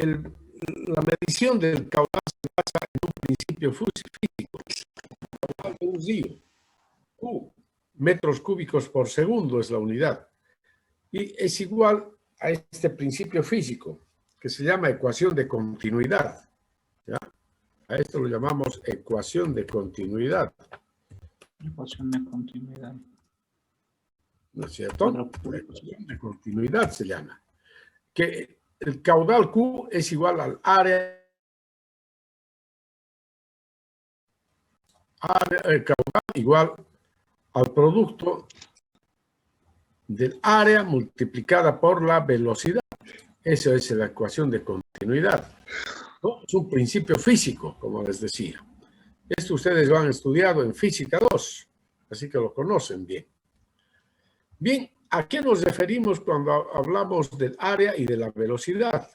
la medición del caudal se basa en un principio físico. El caudal de un río, Q, metros cúbicos por segundo es la unidad. Y es igual a este principio físico, que se llama ecuación de continuidad. ¿Ya? A esto lo llamamos ecuación de continuidad. Ecuación de continuidad. ¿No es cierto? La ecuación de continuidad se llama. Que el caudal Q es igual al área. El caudal igual al producto del área multiplicada por la velocidad. Esa es la ecuación de continuidad. ¿No? Es un principio físico, como les decía. Esto ustedes lo han estudiado en Física 2, así que lo conocen bien. Bien, ¿a qué nos referimos cuando hablamos del área y de la velocidad?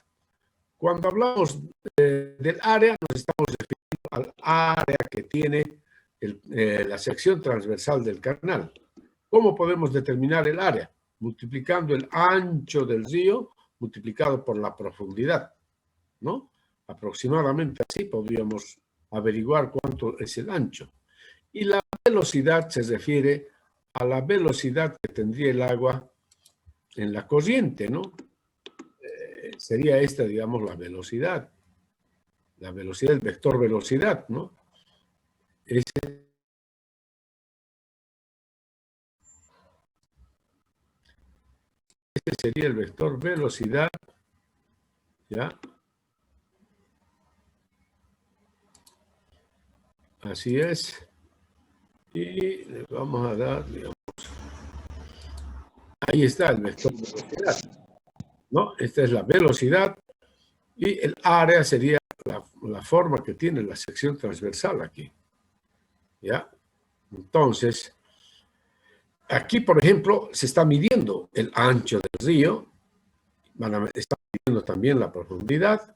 Cuando hablamos del área, nos estamos refiriendo al área que tiene la sección transversal del canal. ¿Cómo podemos determinar el área? Multiplicando el ancho del río multiplicado por la profundidad, ¿no? Aproximadamente así podríamos averiguar cuánto es el ancho. Y la velocidad se refiere a la velocidad que tendría el agua en la corriente, ¿no? Sería esta, digamos, la velocidad. La velocidad, el vector velocidad, ¿no? Este sería el vector velocidad, ¿ya? Así es. Y le vamos a dar, digamos, ahí está el vector velocidad, ¿no? Esta es la velocidad y el área sería la forma que tiene la sección transversal aquí, ¿ya? Entonces, aquí, por ejemplo, se está midiendo el ancho del río, están midiendo también la profundidad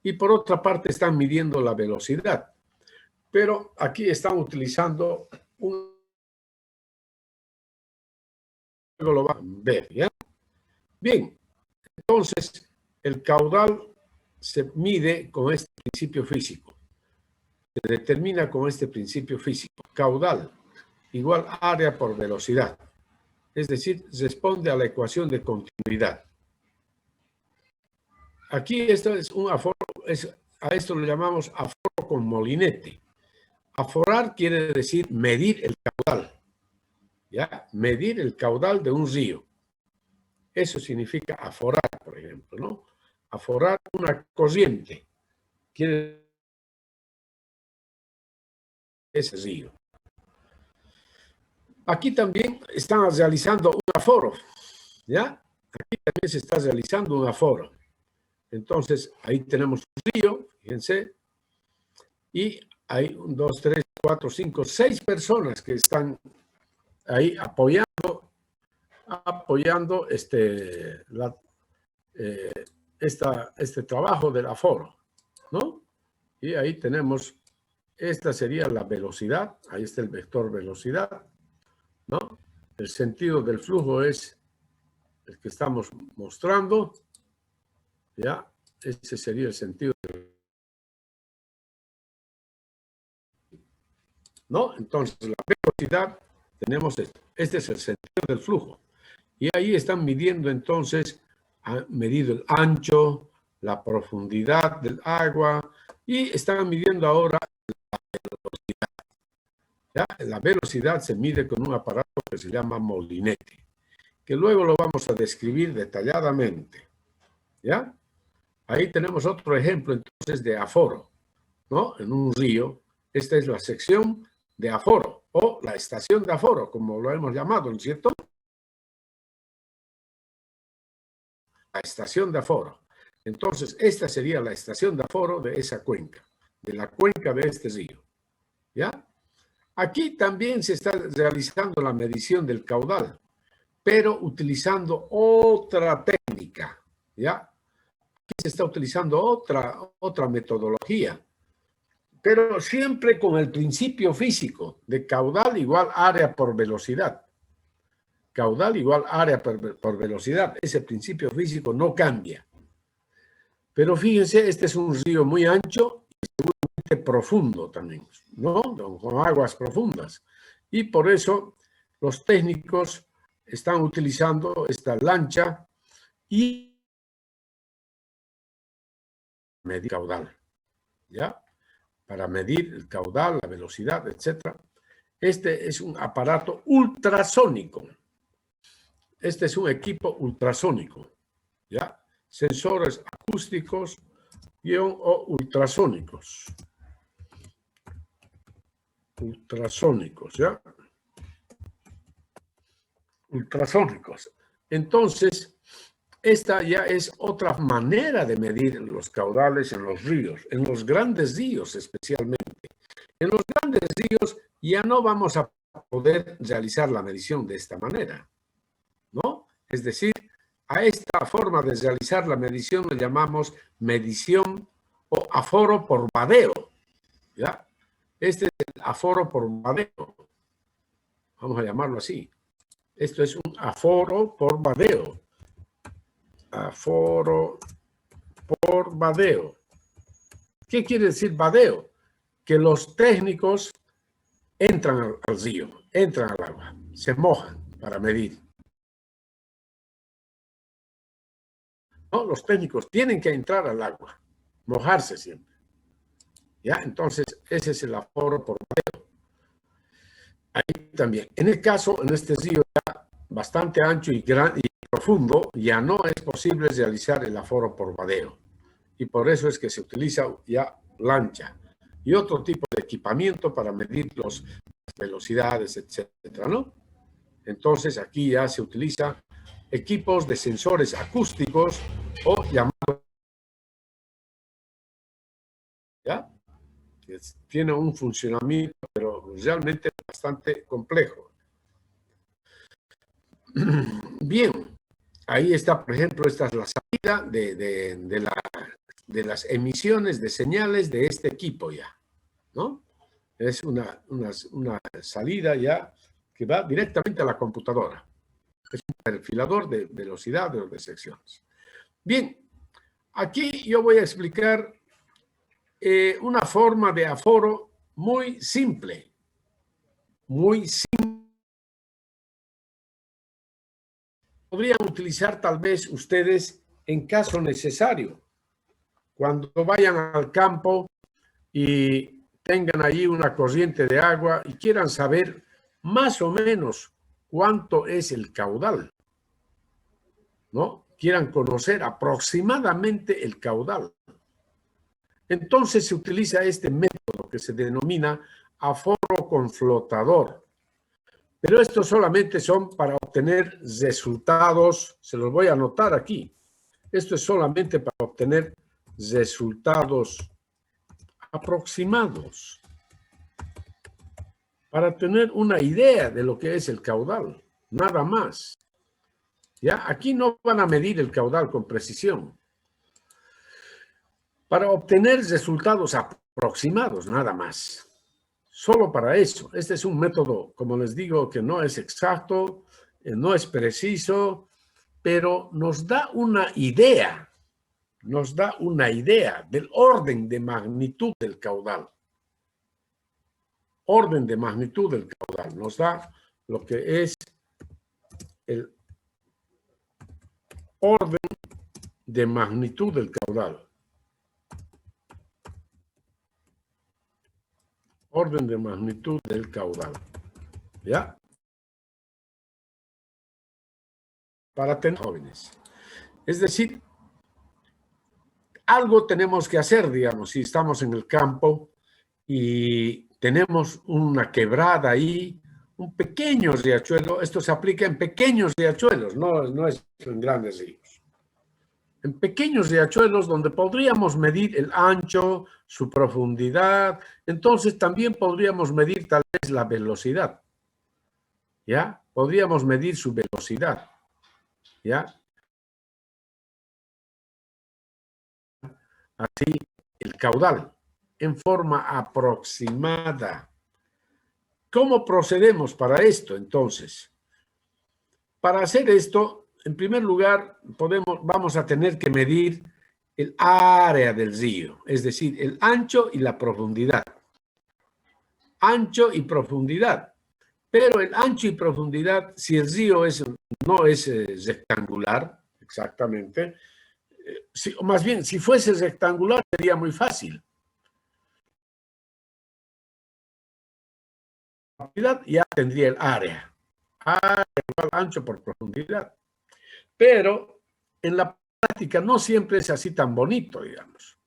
y por otra parte están midiendo la velocidad. Pero aquí están utilizando un... Lo van a ver, ¿ya? Bien, entonces el caudal se mide con este principio físico. Se determina con este principio físico. Caudal igual área por velocidad. Es decir, responde a la ecuación de continuidad. Aquí esto es un aforo, a esto lo llamamos aforo con molinete. Aforar quiere decir medir el caudal. ¿Ya? Medir el caudal de un río. Eso significa aforar, por ejemplo, ¿no? Aforar una corriente. Quiere decir ese río. Aquí también están realizando un aforo. ¿Ya? Aquí también se está realizando un aforo. Entonces, ahí tenemos un río, fíjense, y hay 1, 2, 3, 4, 5, 6 personas que están ahí apoyando este trabajo del aforo, ¿no? Y ahí tenemos, esta sería la velocidad, ahí está el vector velocidad, ¿no? El sentido del flujo es el que estamos mostrando, ¿ya? Ese sería el sentido, ¿no? Entonces, la velocidad, tenemos esto. Este es el sentido del flujo. Y ahí están midiendo entonces, han medido el ancho, la profundidad del agua y están midiendo ahora la velocidad. ¿Ya? La velocidad se mide con un aparato que se llama molinete, que luego lo vamos a describir detalladamente. ¿Ya? Ahí tenemos otro ejemplo entonces de aforo, ¿no? En un río, esta es la sección de aforo o la estación de aforo, como lo hemos llamado, ¿no es cierto? La estación de aforo. Entonces, esta sería la estación de aforo de esa cuenca, de la cuenca de este río. ¿Ya? Aquí también se está realizando la medición del caudal, pero utilizando otra técnica. ¿Ya? Aquí se está utilizando otra metodología, pero siempre con el principio físico de caudal igual área por velocidad. Caudal igual área por velocidad. Ese principio físico no cambia. Pero fíjense, este es un río muy ancho y seguramente profundo también, ¿no? Con aguas profundas. Y por eso los técnicos están utilizando esta lancha y medir caudal, ¿ya? Para medir el caudal, la velocidad, etc. Este es un aparato ultrasónico. Este es un equipo ultrasónico, ¿ya? Sensores acústicos o ultrasónicos. Ultrasónicos, ¿ya? Ultrasónicos. Entonces, esta ya es otra manera de medir los caudales en los ríos, en los grandes ríos especialmente. En los grandes ríos ya no vamos a poder realizar la medición de esta manera, ¿no? Es decir, a esta forma de realizar la medición le llamamos medición o aforo por vadeo, ¿ya? Este es el aforo por vadeo. Vamos a llamarlo así. Esto es un aforo por vadeo. Aforo por vadeo. ¿Qué quiere decir vadeo? Que los técnicos entran al río, entran al agua, se mojan para medir. No, los técnicos tienen que entrar al agua, mojarse siempre. ¿Ya? Entonces, ese es el aforo por vadeo. Ahí también. En el caso, en este río ya bastante ancho y profundo, ya no es posible realizar el aforo por vadeo. Y por eso es que se utiliza ya lancha y otro tipo de equipamiento para medir las velocidades, etcétera, ¿no? Entonces, aquí ya se utiliza equipos de sensores acústicos o llamados, ¿ya? Que tiene un funcionamiento, pero realmente bastante complejo. Bien, ahí está, por ejemplo, esta es la salida de las emisiones de señales de este equipo ya, ¿no? Es una salida ya que va directamente a la computadora. Es un perfilador de velocidad o de secciones. Bien, aquí yo voy a explicar una forma de aforo muy simple. Muy simple. Podrían utilizar tal vez ustedes en caso necesario. Cuando vayan al campo y tengan allí una corriente de agua y quieran saber más o menos cuánto es el caudal, ¿no? Quieran conocer aproximadamente el caudal. Entonces se utiliza este método que se denomina aforo con flotador. Pero estos solamente son para obtener resultados, se los voy a anotar aquí. Esto es solamente para obtener resultados aproximados, para tener una idea de lo que es el caudal, nada más. ¿Ya? Aquí no van a medir el caudal con precisión. Para obtener resultados aproximados, nada más. Solo para eso. Este es un método, como les digo, que no es exacto, no es preciso, pero nos da una idea del orden de magnitud del caudal. Orden de magnitud del caudal. Nos da lo que es el orden de magnitud del caudal. Orden de magnitud del caudal. ¿Ya? Para tener jóvenes. Es decir, algo tenemos que hacer, digamos, si estamos en el campo y tenemos una quebrada ahí, un pequeño riachuelo. Esto se aplica en pequeños riachuelos, no es en grandes ríos. En pequeños riachuelos donde podríamos medir el ancho, su profundidad, entonces también podríamos medir tal vez la velocidad, ¿ya? Podríamos medir su velocidad, ¿ya? Así, el caudal, en forma aproximada. ¿Cómo procedemos para esto, entonces? Para hacer esto, en primer lugar, vamos a tener que medir el área del río, es decir, el ancho y la profundidad. Ancho y profundidad. Pero el ancho y profundidad, si el río no es rectangular, exactamente, o más bien, si fuese rectangular sería muy fácil. Ya tendría el área. Área igual ancho por profundidad. Pero en la práctica no siempre es así tan bonito, digamos.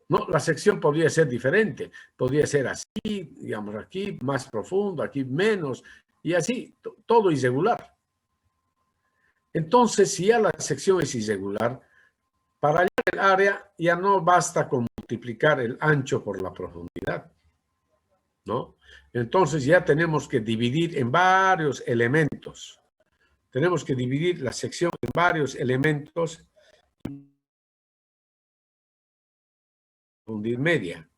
No, la sección podría ser diferente. Podría ser así, digamos, aquí más profundo, aquí menos, y así, todo irregular. Entonces, si ya la sección es irregular, para hallar el área ya no basta con multiplicar el ancho por la profundidad, ¿no? Entonces ya tenemos que dividir en varios elementos. Tenemos que dividir la sección en varios elementos profundidad media.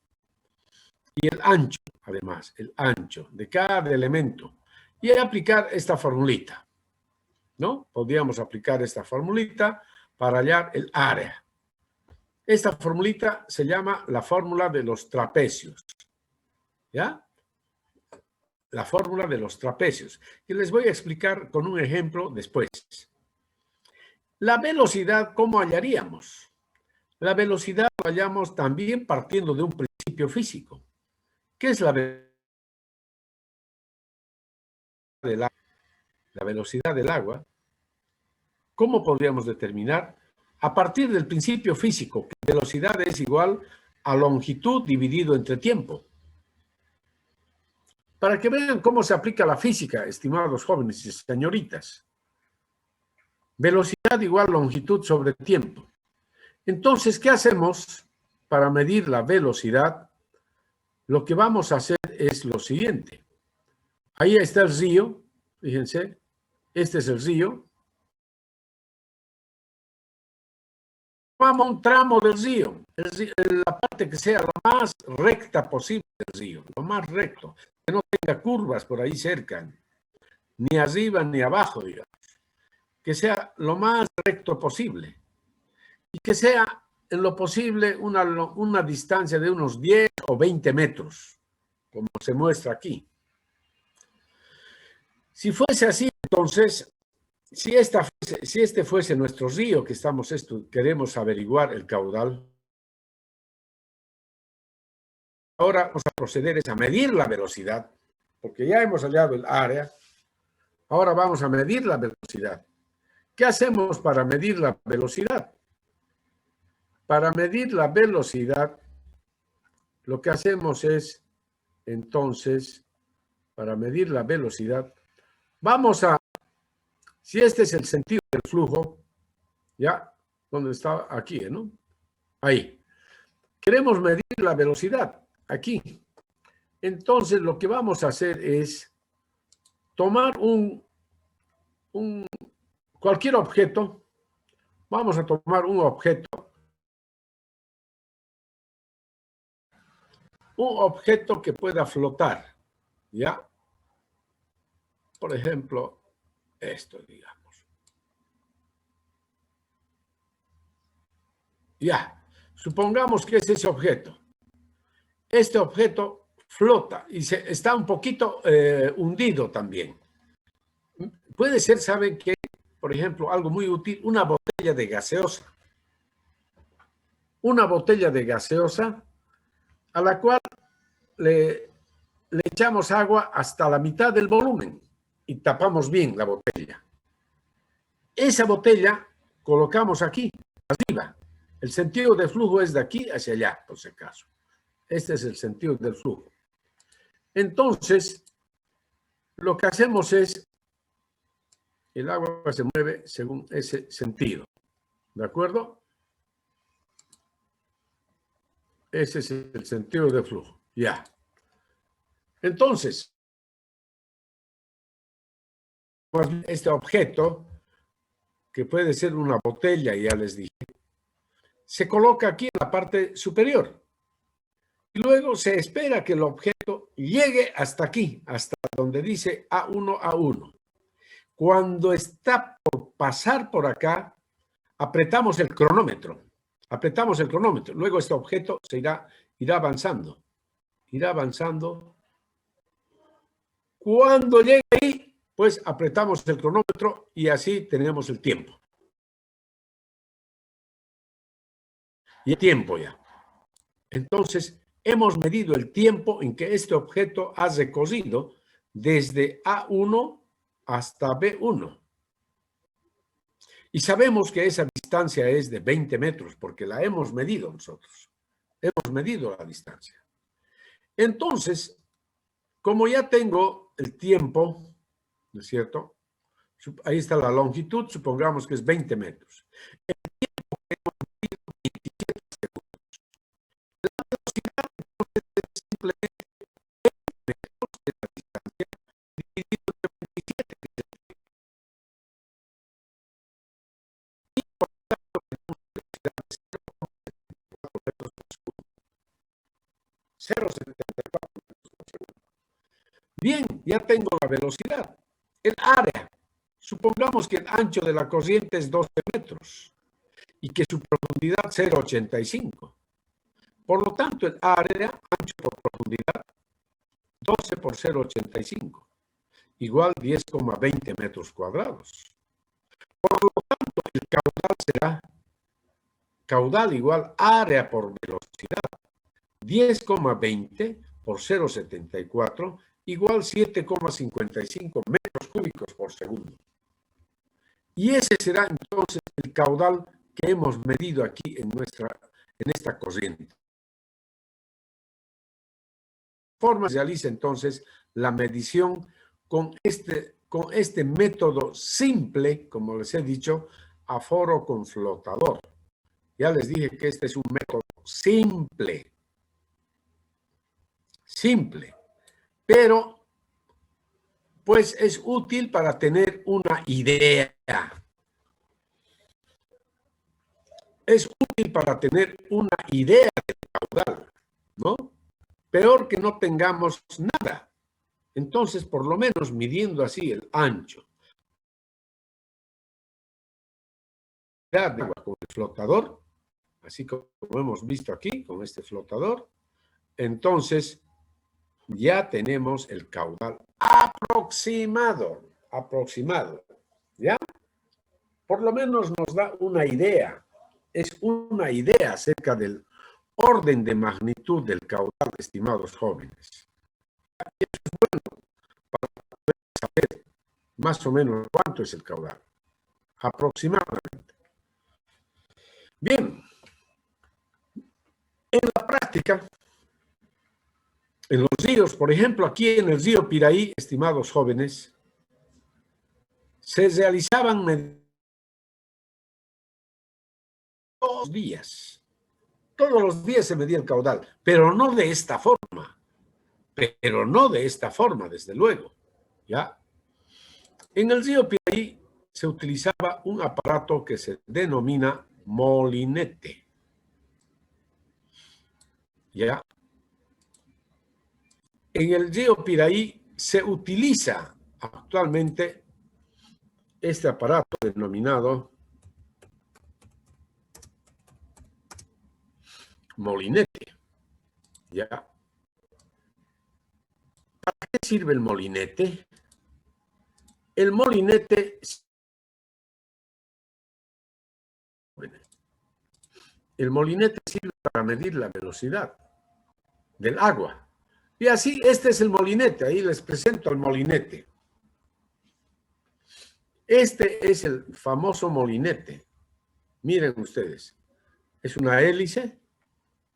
Y el ancho, además, el ancho de cada elemento. Y aplicar esta formulita, ¿no? Podríamos aplicar esta formulita para hallar el área. Esta formulita se llama la fórmula de los trapecios, ¿ya? La fórmula de los trapecios. Y les voy a explicar con un ejemplo después. La velocidad, ¿cómo hallaríamos? La velocidad la hallamos también partiendo de un principio físico. ¿Qué es la velocidad del agua? ¿Cómo podríamos determinar? A partir del principio físico, que velocidad es igual a longitud dividido entre tiempo. Para que vean cómo se aplica la física, estimados jóvenes y señoritas. Velocidad igual longitud sobre tiempo. Entonces, ¿qué hacemos para medir la velocidad? Lo que vamos a hacer es lo siguiente. Ahí está el río, fíjense, este es el río. Vamos a un tramo del río, la parte que sea lo más recta posible del río, lo más recto, que no tenga curvas por ahí cerca, ni arriba ni abajo, digamos, que sea lo más recto posible y que sea en lo posible una distancia de unos 10 o 20 metros, como se muestra aquí. Si fuese así, entonces, si este fuese nuestro río que queremos averiguar el caudal, ahora vamos a proceder a medir la velocidad, porque ya hemos hallado el área. Ahora vamos a medir la velocidad. ¿Qué hacemos para medir la velocidad? Para medir la velocidad, lo que hacemos es, entonces, para medir la velocidad, si este es el sentido del flujo, ¿ya? ¿Dónde está? Aquí, ¿no? Ahí. Queremos medir la velocidad, aquí. Entonces, lo que vamos a hacer es tomar cualquier objeto. Vamos a tomar un objeto. Un objeto que pueda flotar, ¿ya? Por ejemplo, esto, digamos. Ya, supongamos que es ese objeto. Este objeto flota y está un poquito hundido también. Puede ser, ¿saben qué? Por ejemplo, algo muy útil, una botella de gaseosa. Una botella de gaseosa a la cual le echamos agua hasta la mitad del volumen y tapamos bien la botella. Esa botella colocamos aquí, arriba. El sentido de flujo es de aquí hacia allá, por si acaso. Este es el sentido del flujo. Entonces, lo que hacemos es, el agua se mueve según ese sentido. ¿De acuerdo? Ese es el sentido de flujo. Ya. Entonces, este objeto, que puede ser una botella, ya les dije, se coloca aquí en la parte superior. Y luego se espera que el objeto llegue hasta aquí, hasta donde dice A1, A1. Cuando está por pasar por acá, apretamos el cronómetro. Apretamos el cronómetro. Luego este objeto se irá avanzando. Irá avanzando. Cuando llegue ahí, pues apretamos el cronómetro y así tenemos el tiempo. Y el tiempo ya. Entonces, hemos medido el tiempo en que este objeto ha recorrido desde A1 hasta B1. Y sabemos que esa distancia es de 20 metros porque la hemos medido nosotros. Hemos medido la distancia. Entonces, como ya tengo el tiempo, ¿no es cierto? Ahí está la longitud, supongamos que es 20 metros. El tiempo que hemos medido es 27 segundos. La velocidad es simplemente 20 metros de la distancia dividido entre 27, que es el tiempo. Y por lo tanto tenemos una velocidad de 0,74 metros por segundo. 0,74 metros por segundo. Bien, ya tengo la velocidad. El área. Supongamos que el ancho de la corriente es 12 metros y que su profundidad 0,85. Por lo tanto, el área, ancho por profundidad, 12 por 0,85, igual 10,20 metros cuadrados. Por lo tanto, el caudal será caudal igual área por velocidad, 10,20 por 0,74, igual 7,55 metros cúbicos por segundo. Y ese será entonces el caudal que hemos medido aquí en esta corriente. Se realiza entonces la medición con este método simple, como les he dicho, aforo con flotador. Ya les dije que este es un método simple. Simple. Pero pues es útil para tener una idea. Es útil para tener una idea del caudal, ¿no? Peor que no tengamos nada. Entonces, por lo menos midiendo así el ancho de agua con el flotador, así como hemos visto aquí con este flotador, entonces ya tenemos el caudal aproximado, ¿ya? Por lo menos nos da una idea, es una idea acerca del orden de magnitud del caudal, estimados jóvenes. Y eso es bueno para poder saber más o menos cuánto es el caudal, aproximadamente. Bien, en la práctica, en los ríos, por ejemplo, aquí en el río Piraí, estimados jóvenes, se realizaban todos los días se medía el caudal, pero no de esta forma, desde luego, ¿ya? En el río Piraí se utilizaba un aparato que se denomina molinete, ¿ya? En el río Piraí se utiliza actualmente este aparato denominado molinete, ¿ya? ¿Para qué sirve el molinete? El molinete sirve para medir la velocidad del agua. Y así, este es el molinete. Ahí les presento el molinete. Este es el famoso molinete. Miren ustedes. Es una hélice,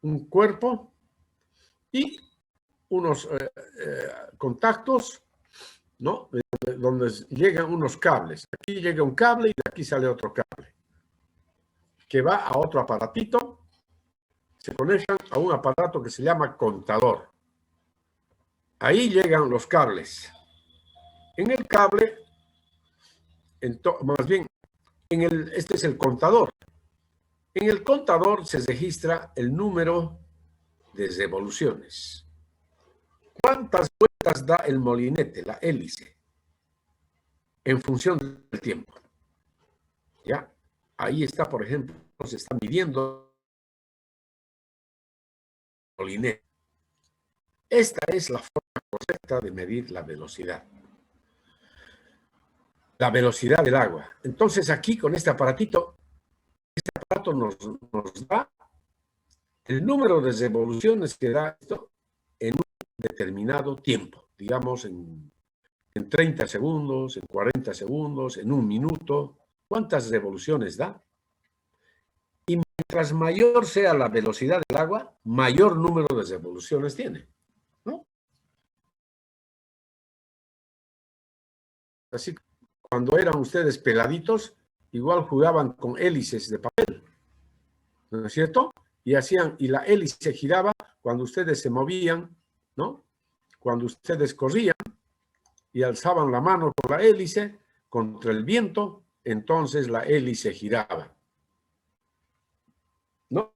un cuerpo y unos contactos, ¿no? Donde llegan unos cables. Aquí llega un cable y de aquí sale otro cable que va a otro aparatito. Se conectan a un aparato que se llama contador. Ahí llegan los cables. En el cable, más bien, este es el contador. En el contador se registra el número de revoluciones. ¿Cuántas vueltas da el molinete, la hélice? En función del tiempo. ¿Ya? Ahí está, por ejemplo, se está midiendo molinete. Esta es la forma correcta de medir la velocidad. La velocidad del agua. Entonces aquí con este aparato nos da el número de revoluciones que da esto en un determinado tiempo, digamos en 30 segundos, en 40 segundos, en un minuto. ¿Cuántas revoluciones da? Y mientras mayor sea la velocidad del agua, mayor número de revoluciones tiene, ¿no? Así que cuando eran ustedes peladitos, igual jugaban con hélices de papel, ¿no es cierto? Y la hélice giraba cuando ustedes se movían, ¿no? Cuando ustedes corrían y alzaban la mano con la hélice contra el viento, entonces la hélice giraba, ¿no?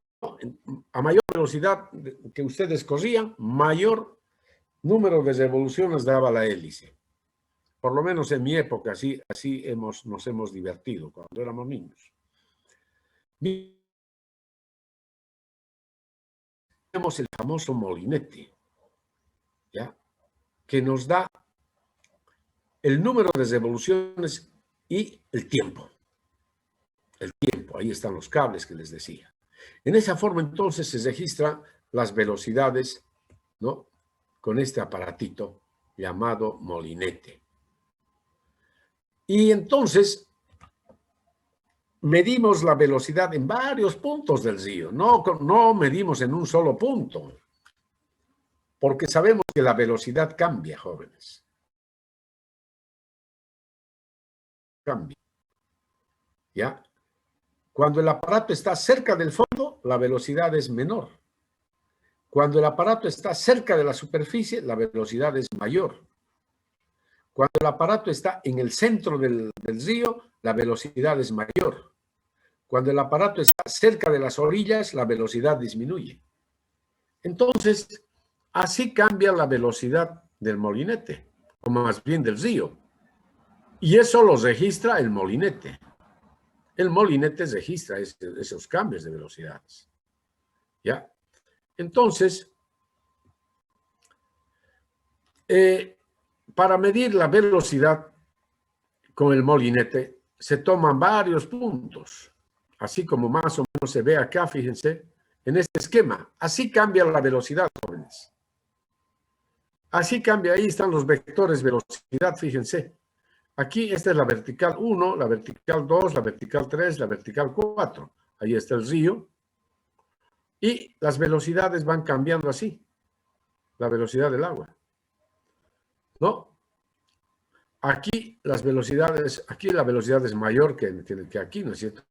A mayor velocidad que ustedes corrían, mayor número de revoluciones daba la hélice. Por lo menos en mi época, así nos hemos divertido cuando éramos niños. Tenemos el famoso molinete, ¿ya? Que nos da el número de revoluciones y el tiempo. El tiempo, ahí están los cables que les decía. En esa forma, entonces, se registran las velocidades, ¿no? Con este aparatito llamado molinete. Y entonces, medimos la velocidad en varios puntos del río. No medimos en un solo punto. Porque sabemos que la velocidad cambia, jóvenes. Cambia. ¿Ya? Cuando el aparato está cerca del fondo, la velocidad es menor. Cuando el aparato está cerca de la superficie, la velocidad es mayor. Cuando el aparato está en el centro del río, la velocidad es mayor. Cuando el aparato está cerca de las orillas, la velocidad disminuye. Entonces, así cambia la velocidad del molinete, o más bien del río. Y eso lo registra el molinete. El molinete registra esos cambios de velocidades. ¿Ya? Entonces, para medir la velocidad con el molinete, se toman varios puntos. Así como más o menos se ve acá, fíjense, en este esquema. Así cambia la velocidad, jóvenes. Así cambia, ahí están los vectores velocidad, fíjense. Aquí esta es la vertical 1, la vertical 2, la vertical 3, la vertical 4. Ahí está el río. Y las velocidades van cambiando así. La velocidad del agua. ¿No? Aquí la velocidad es mayor que aquí, ¿no es cierto?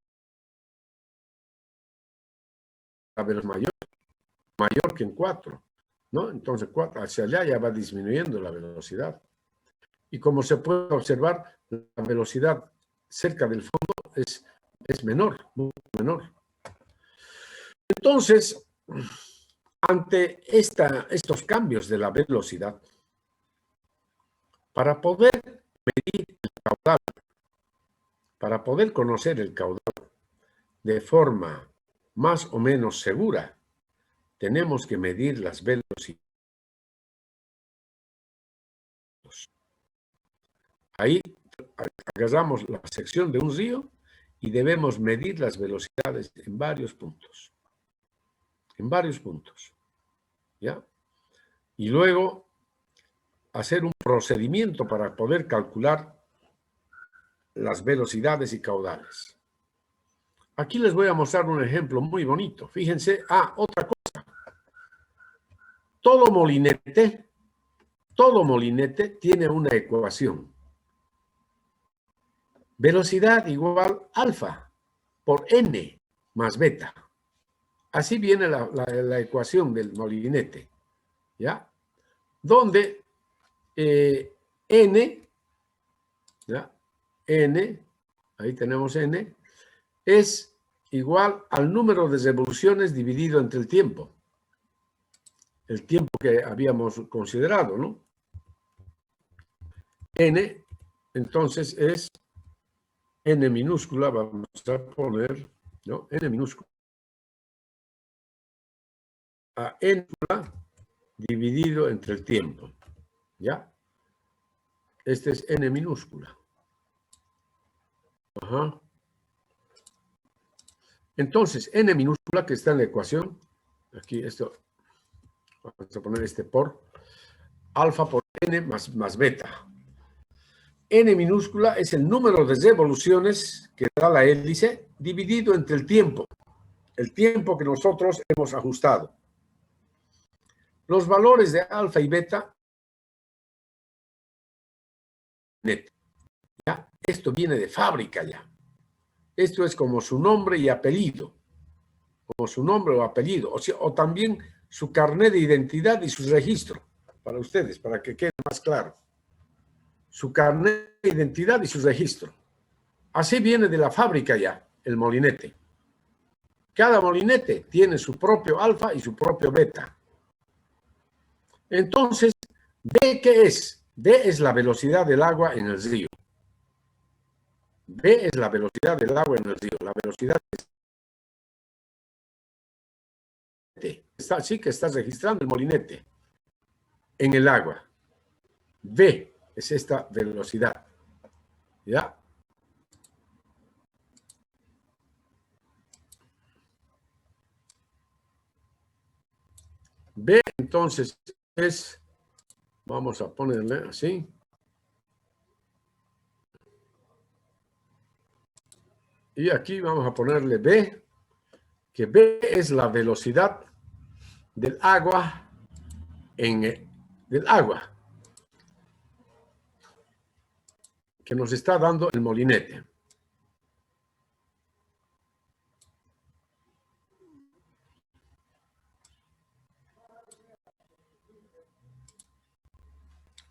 La velocidad es mayor que en 4, ¿no? Entonces hacia allá ya va disminuyendo la velocidad. Y como se puede observar, la velocidad cerca del fondo es menor, muy menor. Entonces, ante estos cambios de la velocidad, para poder medir el caudal, para poder conocer el caudal de forma más o menos segura, tenemos que medir las velocidades. Ahí agarramos la sección de un río y debemos medir las velocidades en varios puntos. En varios puntos. ¿Ya? Y luego hacer un procedimiento para poder calcular las velocidades y caudales. Aquí les voy a mostrar un ejemplo muy bonito. Fíjense, otra cosa. Todo molinete tiene una ecuación. Velocidad igual alfa por n más beta. Así viene la ecuación del molinete. ¿Ya? Donde n, ¿ya? N, ahí tenemos n, es igual al número de revoluciones dividido entre el tiempo. El tiempo que habíamos considerado, ¿no? N, entonces es n minúscula, vamos a poner, ¿no? N minúscula. a n dividido entre el tiempo. ¿Ya? Este es n minúscula. Ajá. Entonces, n minúscula que está en la ecuación, aquí esto, vamos a poner este por, alfa por n más beta. N minúscula es el número de revoluciones que da la hélice dividido entre el tiempo que nosotros hemos ajustado. Los valores de alfa y beta, ¿ya? Esto viene de fábrica ya. Esto es como su nombre y apellido, como su nombre o apellido, o también su carnet de identidad y su registro, para ustedes, para que quede más claro. Su carnet de identidad y su registro. Así viene de la fábrica ya, el molinete. Cada molinete tiene su propio alfa y su propio beta. Entonces, B, ¿qué es? B es la velocidad del agua en el río. B es la velocidad del agua en el río. La velocidad sí que está registrando el molinete en el agua. V es esta velocidad. ¿Ya? B entonces es, vamos a ponerle así. Y aquí vamos a ponerle B, que B es la velocidad del agua del agua que nos está dando el molinete.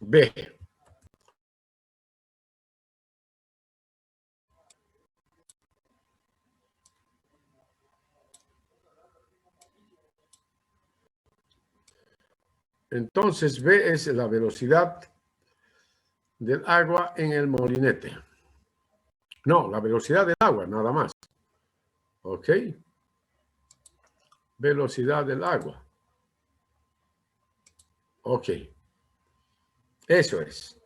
B. Entonces, B es la velocidad del agua en el molinete. No, la velocidad del agua, nada más. ¿Ok? Velocidad del agua. Ok. Eso es.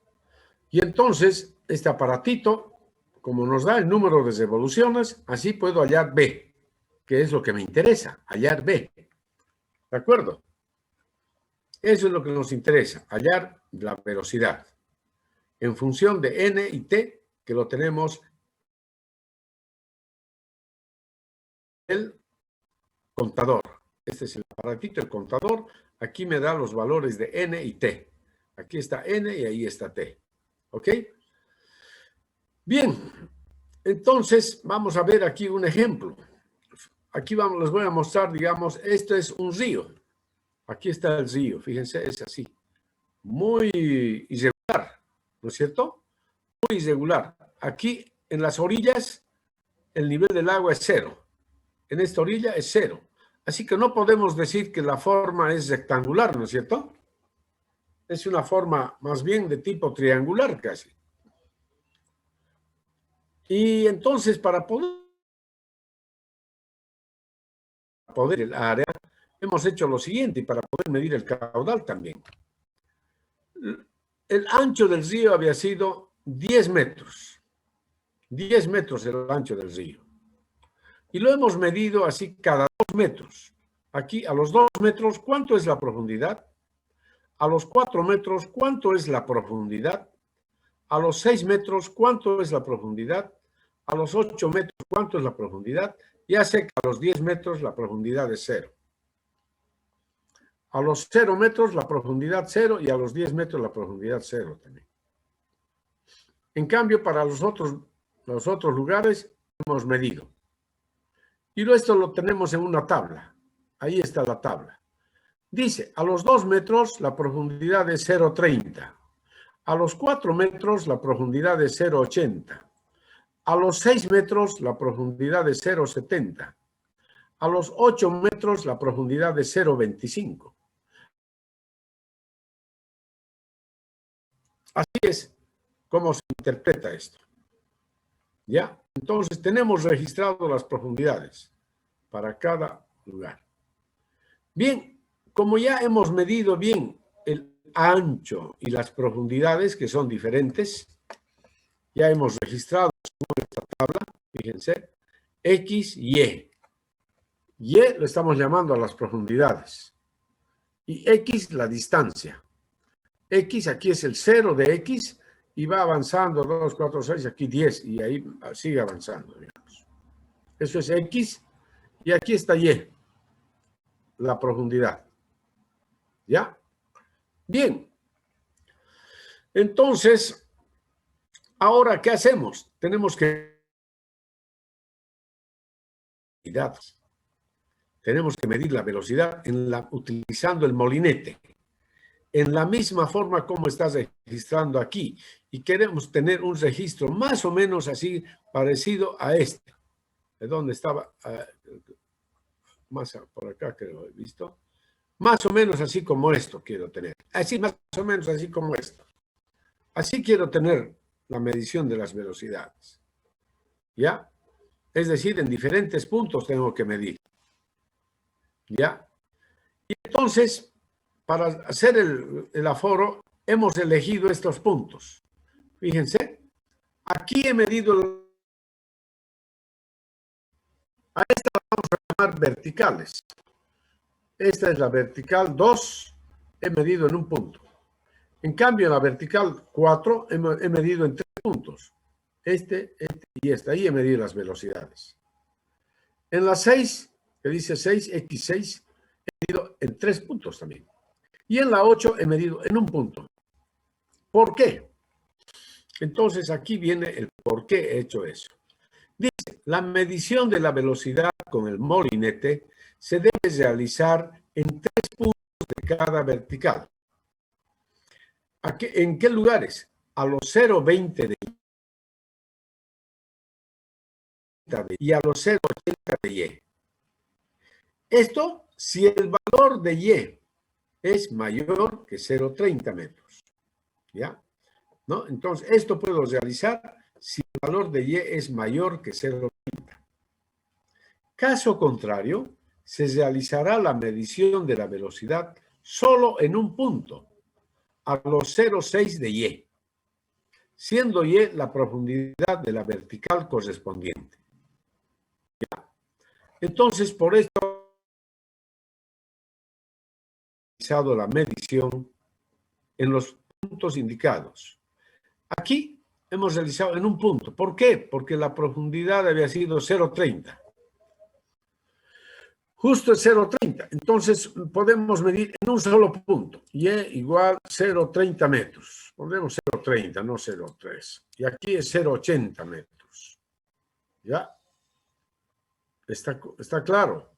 Y entonces, este aparatito, como nos da el número de revoluciones, así puedo hallar B, que es lo que me interesa, hallar B. ¿De acuerdo? Eso es lo que nos interesa, hallar la velocidad. En función de N y T, que lo tenemos el contador. Este es el aparatito, el contador. Aquí me da los valores de N y T. Aquí está N y ahí está T. ¿Ok? Bien, entonces vamos a ver aquí un ejemplo. Aquí les voy a mostrar, digamos, esto es un río. Aquí está el río, fíjense, es así. Muy irregular, ¿no es cierto? Muy irregular. Aquí en las orillas el nivel del agua es 0. En esta orilla es 0. Así que no podemos decir que la forma es rectangular, ¿no es cierto? Es una forma más bien de tipo triangular casi. Y entonces para poder el área, hemos hecho lo siguiente, y para poder medir el caudal también. El ancho del río había sido 10 metros. 10 metros el ancho del río. Y lo hemos medido así cada 2 metros. Aquí a los 2 metros, ¿cuánto es la profundidad? A los 4 metros, ¿cuánto es la profundidad? A los 6 metros, ¿cuánto es la profundidad? A los 8 metros, ¿cuánto es la profundidad? Ya sé que a los 10 metros la profundidad es 0. A los 0 metros la profundidad 0 y a los 10 metros la profundidad 0 también. En cambio, para los otros lugares hemos medido. Y esto lo tenemos en una tabla. Ahí está la tabla. Dice, a los 2 metros la profundidad es 0,30. A los 4 metros la profundidad es 0,80. A los 6 metros la profundidad es 0,70. A los 8 metros la profundidad es 0,25. Así es como se interpreta esto. ¿Ya? Entonces tenemos registrado las profundidades para cada lugar. Bien, como ya hemos medido bien el ancho y las profundidades, que son diferentes, ya hemos registrado en esta tabla, fíjense, X, Y. Y lo estamos llamando a las profundidades. Y X, la distancia. X, aquí es el 0 de X, y va avanzando 2, 4, 6, aquí 10, y ahí sigue avanzando, digamos. Eso es X, y aquí está Y, la profundidad. ¿Ya? Bien. Entonces, ahora, ¿qué hacemos? Tenemos que medir la velocidad utilizando el molinete. En la misma forma como estás registrando aquí. Y queremos tener un registro más o menos así, parecido a este. ¿De dónde estaba? Más por acá creo he visto. Más o menos así como esto quiero tener. Así, más o menos así como esto. Así quiero tener la medición de las velocidades. ¿Ya? Es decir, en diferentes puntos tengo que medir. ¿Ya? Y entonces, para hacer el aforo, hemos elegido estos puntos. Fíjense, aquí he medido, a esta vamos a llamar verticales. Esta es la vertical 2, he medido en un punto. En cambio, en la vertical 4 he medido en 3 puntos. Este y esta. Ahí he medido las velocidades. En la 6, que dice 6, X6, he medido en 3 puntos también. Y en la 8 he medido en un punto. ¿Por qué? Entonces aquí viene el por qué he hecho eso. Dice, la medición de la velocidad con el molinete se debe realizar en 3 puntos de cada vertical. ¿En qué lugares? A los 0,20 de y a los 0,80 de Y. Esto si el valor de Y es mayor que 0,30 metros. ¿Ya? ¿No? Entonces, esto puedo realizar si el valor de Y es mayor que 0,30. Caso contrario, se realizará la medición de la velocidad solo en un punto, a los 0,6 de Y, siendo Y la profundidad de la vertical correspondiente. ¿Ya? Entonces, por esto he realizado la medición en los puntos indicados. Aquí hemos realizado en un punto. ¿Por qué? Porque la profundidad había sido 0,30. Justo es 0,30. Entonces podemos medir en un solo punto. Y igual 0,30 metros. Ponemos 0,30, no 0,3. Y aquí es 0,80 metros. ¿Ya? Está claro.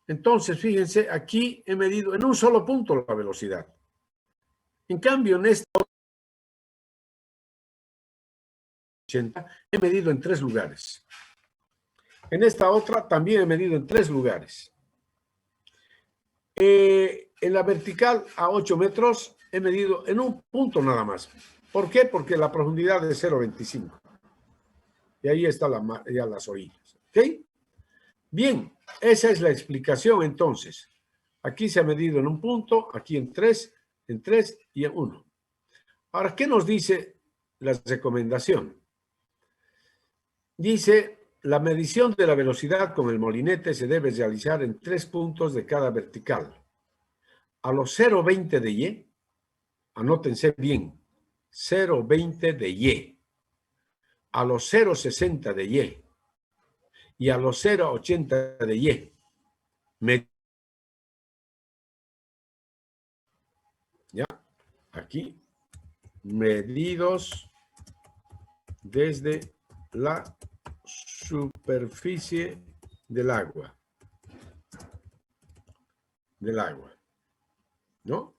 Entonces, fíjense, aquí he medido en un solo punto la velocidad. En cambio, en esta 80 he medido en 3 lugares. En esta otra también he medido en 3 lugares. En la vertical a 8 metros he medido en un punto nada más. ¿Por qué? Porque la profundidad es 0,25. Y ahí están ya las orillas. ¿Ok? Bien, esa es la explicación entonces. Aquí se ha medido en un punto, aquí en 3 y en 1. Ahora, ¿qué nos dice la recomendación? Dice, la medición de la velocidad con el molinete se debe realizar en 3 puntos de cada vertical. A los 0,20 de Y, anótense bien, 0,20 de Y, a los 0,60 de Y y a los 0,80 de Y. ¿Ya? Aquí, medidos desde la superficie del agua. ¿No?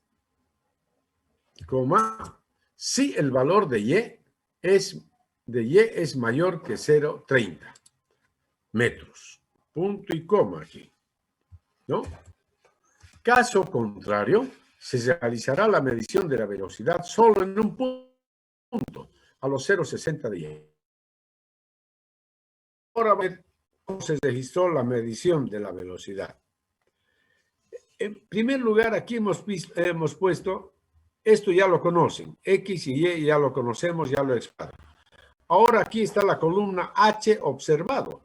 Coma, si el valor de Y es mayor que 0,30 metros. Punto y coma aquí. ¿No? Caso contrario, se realizará la medición de la velocidad solo en un punto, a los 0,60 de Y. Ahora a ver cómo se registró la medición de la velocidad. En primer lugar, aquí hemos puesto, esto ya lo conocen, X y Y ya lo conocemos, ya lo he explicado. Ahora aquí está la columna H observado.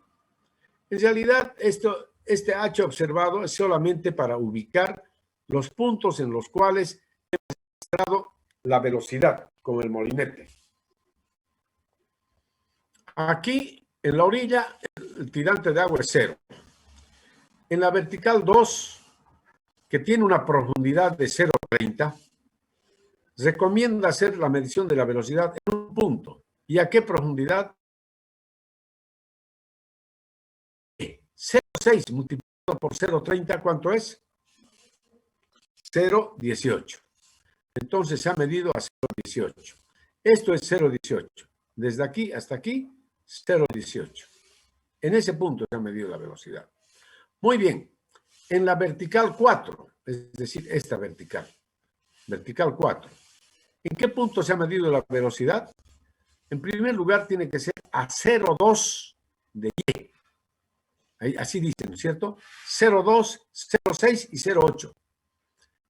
En realidad, este H observado es solamente para ubicar los puntos en los cuales hemos registrado la velocidad con el molinete. Aquí, en la orilla, el tirante de agua es 0. En la vertical 2, que tiene una profundidad de 0,30, recomienda hacer la medición de la velocidad en un punto. ¿Y a qué profundidad? 0,6 multiplicado por 0,30, ¿cuánto es? 0,18. Entonces se ha medido a 0,18. Esto es 0,18. Desde aquí hasta aquí, 0,18. En ese punto se ha medido la velocidad. Muy bien. En la vertical 4, es decir, esta vertical 4, ¿en qué punto se ha medido la velocidad? En primer lugar, tiene que ser a 0,2 de Y. Así dicen, ¿no es cierto? 0,2, 0,6 y 0,8.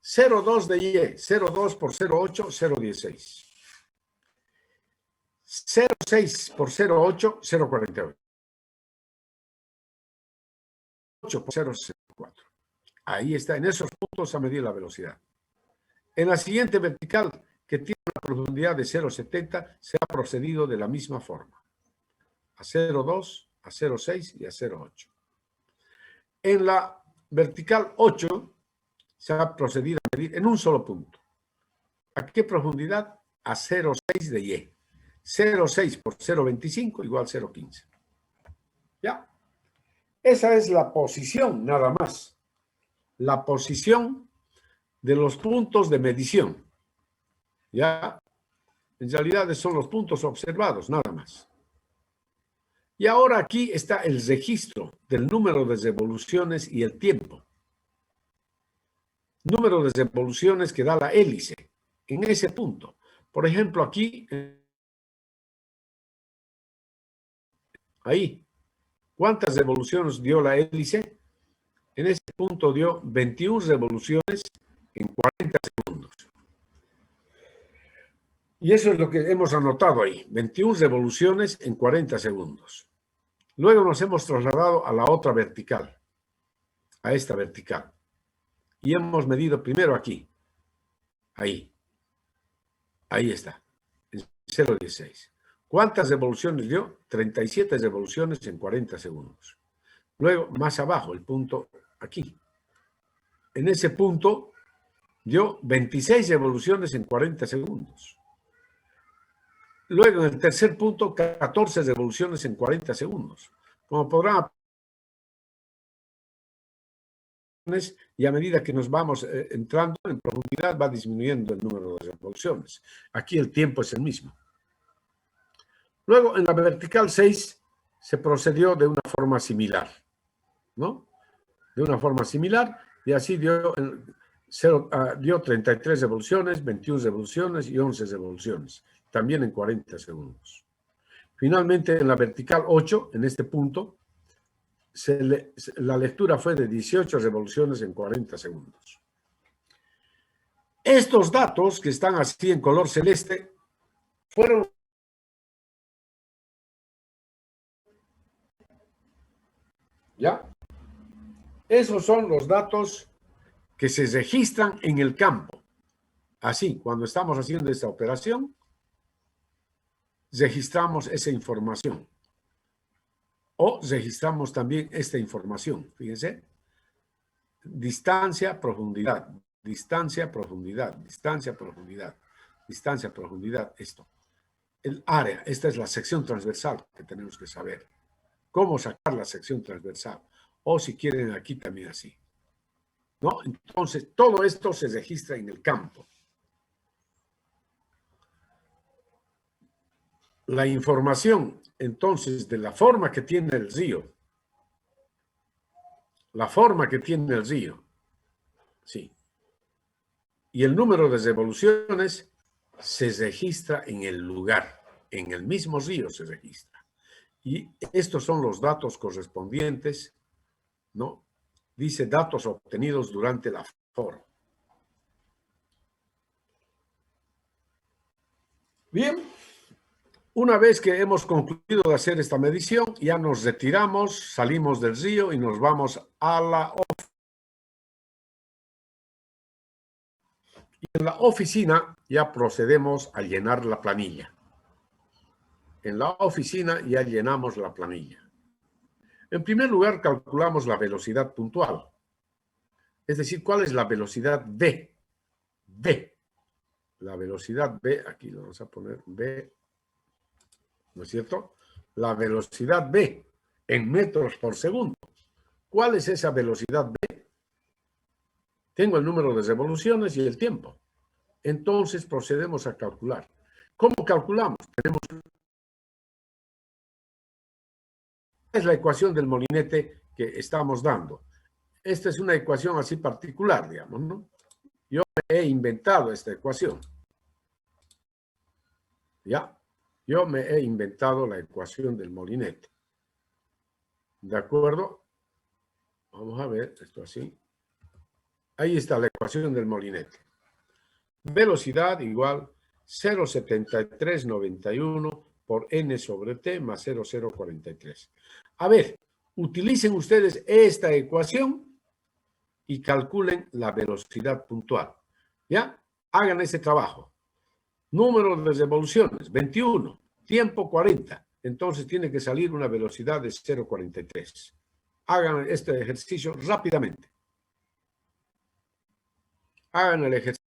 0,2 de Y, 0,2 por 0,8, 0,16. 0,6 por 0,8, 0,48. 8 por 0,64. Ahí está, en esos puntos se ha medido la velocidad. En la siguiente vertical, que tiene una profundidad de 0,70, se ha procedido de la misma forma. A 0,2, a 0,6 y a 0,8. En la vertical 8, se ha procedido a medir en un solo punto. ¿A qué profundidad? A 0,6 de Y. 0,6 por 0,25 igual 0,15. ¿Ya? Esa es la posición, nada más. La posición de los puntos de medición. ¿Ya? En realidad son los puntos observados, nada más. Y ahora aquí está el registro del número de revoluciones y el tiempo. Número de revoluciones que da la hélice en ese punto. Por ejemplo, aquí, ahí, ¿cuántas revoluciones dio la hélice? En ese punto dio 21 revoluciones en 40 segundos. Y eso es lo que hemos anotado ahí, 21 revoluciones en 40 segundos. Luego nos hemos trasladado a la otra vertical, a esta vertical. Y hemos medido primero aquí, ahí está, en 0,16. ¿Cuántas revoluciones dio? 37 revoluciones en 40 segundos. Luego, más abajo, el punto aquí. En ese punto dio 26 revoluciones en 40 segundos. Luego, en el tercer punto, 14 revoluciones en 40 segundos. Como podrán, y a medida que nos vamos entrando en profundidad, va disminuyendo el número de revoluciones. Aquí el tiempo es el mismo. Luego, en la vertical 6, se procedió de una forma similar, ¿no? De una forma similar, y así dio 33 revoluciones, 21 revoluciones y 11 revoluciones, también en 40 segundos. Finalmente, en la vertical 8, en este punto, la lectura fue de 18 revoluciones en 40 segundos. Estos datos, que están así en color celeste, fueron ¿ya? Esos son los datos que se registran en el campo. Así, cuando estamos haciendo esta operación, registramos esa información. O registramos también esta información. Fíjense. Distancia, profundidad. Distancia, profundidad. Distancia, profundidad. Distancia, profundidad. Esto. El área. Esta es la sección transversal que tenemos que saber. Cómo sacar la sección transversal. O si quieren aquí también así. ¿No? Entonces, todo esto se registra en el campo. La información, entonces, de la forma que tiene el río, sí, y el número de revoluciones se registra en el lugar, en el mismo río se registra. Y estos son los datos correspondientes, ¿no?, Dice datos obtenidos durante el aforo. Bien, una vez que hemos concluido de hacer esta medición, ya nos retiramos, salimos del río y nos vamos a la oficina. Y en la oficina ya procedemos a llenar la planilla. En la oficina ya llenamos la planilla. En primer lugar, calculamos la velocidad puntual. Es decir, ¿cuál es la velocidad B? B. La velocidad B, aquí lo vamos a poner B, ¿no es cierto? La velocidad B en metros por segundo. ¿Cuál es esa velocidad B? Tengo el número de revoluciones y el tiempo. Entonces procedemos a calcular. ¿Cómo calculamos? Es la ecuación del molinete que estamos dando. Esta es una ecuación así particular, digamos, ¿no? Yo he inventado esta ecuación. ¿Ya? Yo me he inventado la ecuación del molinete. ¿De acuerdo? Vamos a ver esto así. Ahí está la ecuación del molinete. Velocidad igual 0,7391 por n sobre t más 0,043. A ver, utilicen ustedes esta ecuación y calculen la velocidad puntual. ¿Ya? Hagan ese trabajo. Número de revoluciones, 21. Tiempo, 40. Entonces tiene que salir una velocidad de 0,43. Hagan este ejercicio rápidamente. Hagan el ejercicio.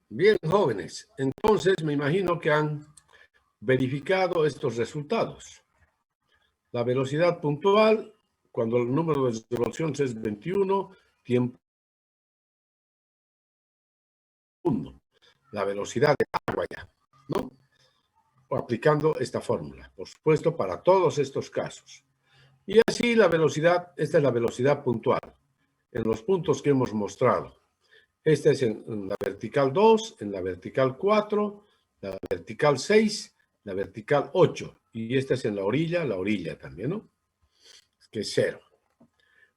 Bien, jóvenes, entonces me imagino que han verificado estos resultados. La velocidad puntual, cuando el número de revoluciones es 21, tiempo 1. La velocidad de agua ya, ¿no? O aplicando esta fórmula, por supuesto, para todos estos casos. Y así la velocidad, esta es la velocidad puntual, en los puntos que hemos mostrado. Esta es en la vertical 2, en la vertical 4, la vertical 6, la vertical 8. Y esta es en la orilla también, ¿no? Que es 0.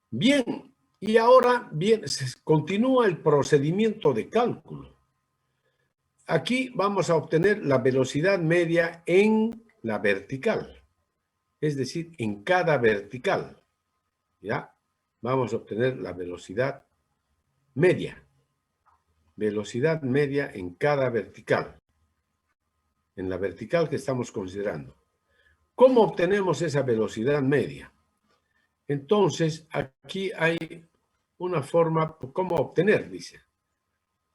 Bien, y ahora bien, continúa el procedimiento de cálculo. Aquí vamos a obtener la velocidad media en la vertical, es decir, en cada vertical. ¿Ya? Vamos a obtener la velocidad media. Velocidad media en cada vertical. En la vertical que estamos considerando. ¿Cómo obtenemos esa velocidad media? Entonces, aquí hay una forma, ¿cómo obtener? Dice.